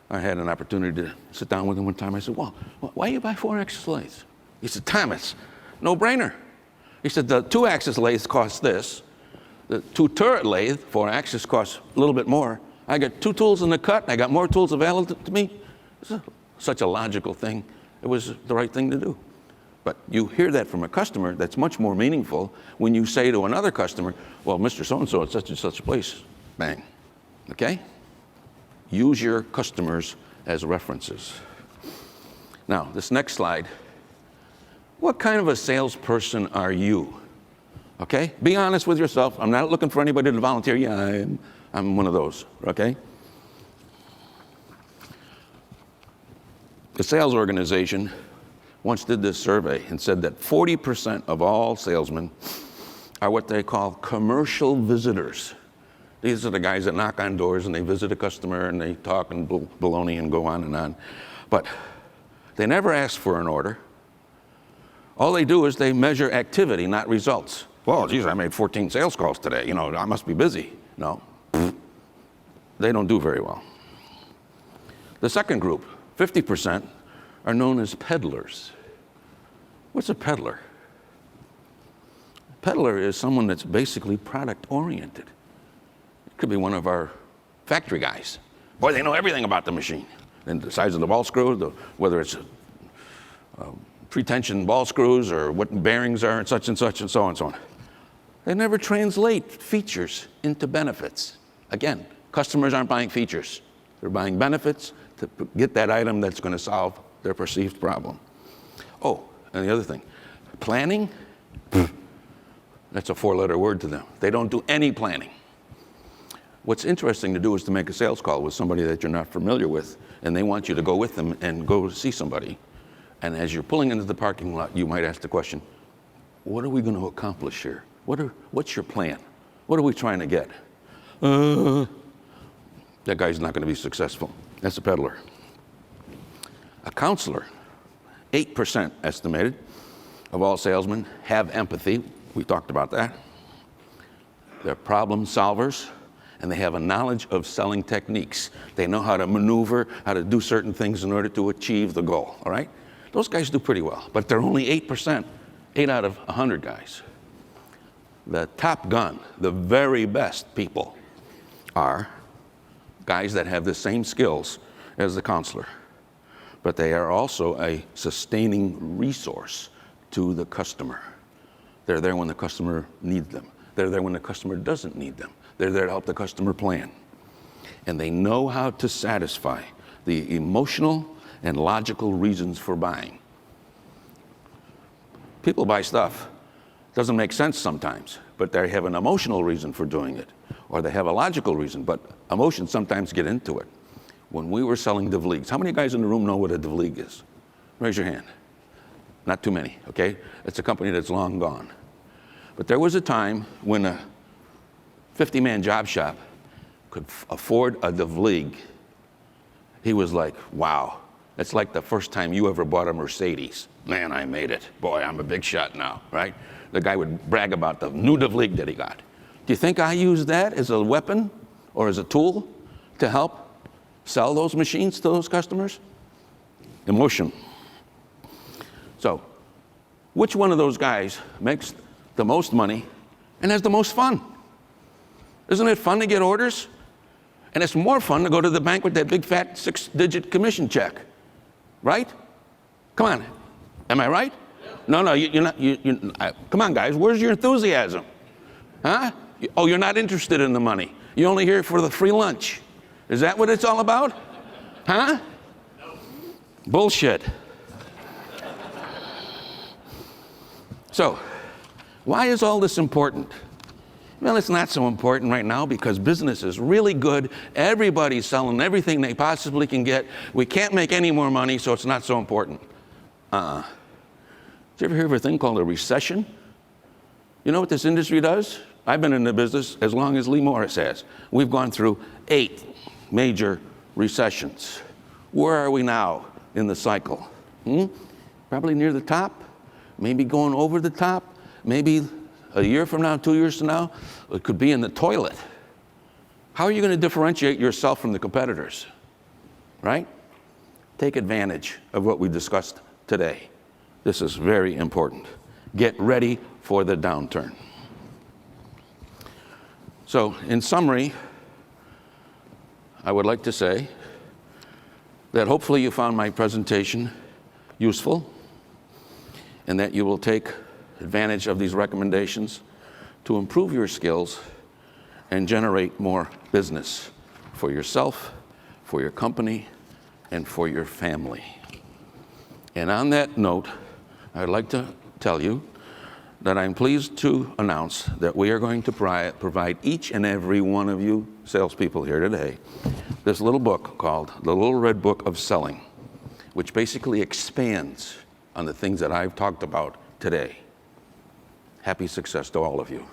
I had an opportunity to sit down with him one time. I said, well, why do you buy 4-axis lathes? He said, Thomas, no-brainer. He said, the 2-axis lathe costs this. The 2-turret lathe, 4-axis, costs a little bit more. I got 2 tools in the cut, I got more tools available to me. It's such a logical thing. It was the right thing to do. But you hear that from a customer, that's much more meaningful when you say to another customer, well, Mr. So-and-so at such and such a place. Bang. Okay? Use your customers as references. Now, this next slide. What kind of a salesperson are you? Okay? Be honest with yourself. I'm not looking for anybody to volunteer. Yeah, I'm one of those. Okay? The sales organization once did this survey and said that 40% of all salesmen are what they call commercial visitors. These are the guys that knock on doors and they visit a customer and they talk and baloney and go on and on. But they never ask for an order. All they do is they measure activity, not results. Well, geez, I made 14 sales calls today. You know, I must be busy. No, they don't do very well. The second group, 50%, are known as peddlers. What's a peddler? A peddler is someone that's basically product-oriented. It could be one of our factory guys. Boy, they know everything about the machine. And the size of the ball screw, whether it's pre-tension ball screws or what bearings are and such and such and so on and so on. They never translate features into benefits. Again, customers aren't buying features. They're buying benefits to get that item that's going to solve their perceived problem. Oh, and the other thing, planning, that's a four-letter word to them. They don't do any planning. What's interesting to do is to make a sales call with somebody that you're not familiar with, and they want you to go with them and go see somebody. And as you're pulling into the parking lot, you might ask the question, what are we going to accomplish here? What's your plan? What are we trying to get? That guy's not going to be successful. That's a peddler. A counselor, 8% estimated of all salesmen have empathy. We talked about that. They're problem solvers, and they have a knowledge of selling techniques. They know how to maneuver, how to do certain things in order to achieve the goal, all right? Those guys do pretty well, but they're only 8%, 8 out of 100 guys. The top gun, the very best people, are guys that have the same skills as the counselor, but they are also a sustaining resource to the customer. They're there when the customer needs them. They're there when the customer doesn't need them. They're there to help the customer plan. And they know how to satisfy the emotional and logical reasons for buying. People buy stuff. Doesn't make sense sometimes, but they have an emotional reason for doing it, or they have a logical reason, but emotions sometimes get into it. When we were selling DeVlieg's, how many guys in the room know what a DeVlieg is? Raise your hand. Not too many, okay? It's a company that's long gone. But there was a time when a 50-man job shop could afford a DeVlieg. He was like, wow, that's like the first time you ever bought a Mercedes. Man, I made it. Boy, I'm a big shot now, right? The guy would brag about the new DeVlieg that he got. Do you think I use that as a weapon or as a tool to help sell those machines to those customers? Emotion. So, which one of those guys makes the most money and has the most fun? Isn't it fun to get orders? And it's more fun to go to the bank with that big fat 6-digit commission check, right? Come on, am I right? No, you're not. Come on, guys, where's your enthusiasm? Huh? Oh, you're not interested in the money. You're only here for the free lunch. Is that what it's all about? Huh? No. Bullshit. So, why is all this important? Well, it's not so important right now because business is really good. Everybody's selling everything they possibly can get. We can't make any more money, so it's not so important. Did you ever hear of a thing called a recession? You know what this industry does? I've been in the business as long as Lee Morris has. We've gone through 8 major recessions. Where are we now in the cycle? Probably near the top, maybe going over the top, maybe a year from now, 2 years from now, it could be in the toilet. How are you going to differentiate yourself from the competitors, right? Take advantage of what we discussed today. This is very important. Get ready for the downturn. So, in summary, I would like to say that hopefully you found my presentation useful and that you will take advantage of these recommendations to improve your skills and generate more business for yourself, for your company, and for your family. And on that note, I'd like to tell you that I'm pleased to announce that we are going to provide each and every one of you salespeople here today this little book called The Little Red Book of Selling, which basically expands on the things that I've talked about today. Happy success to all of you.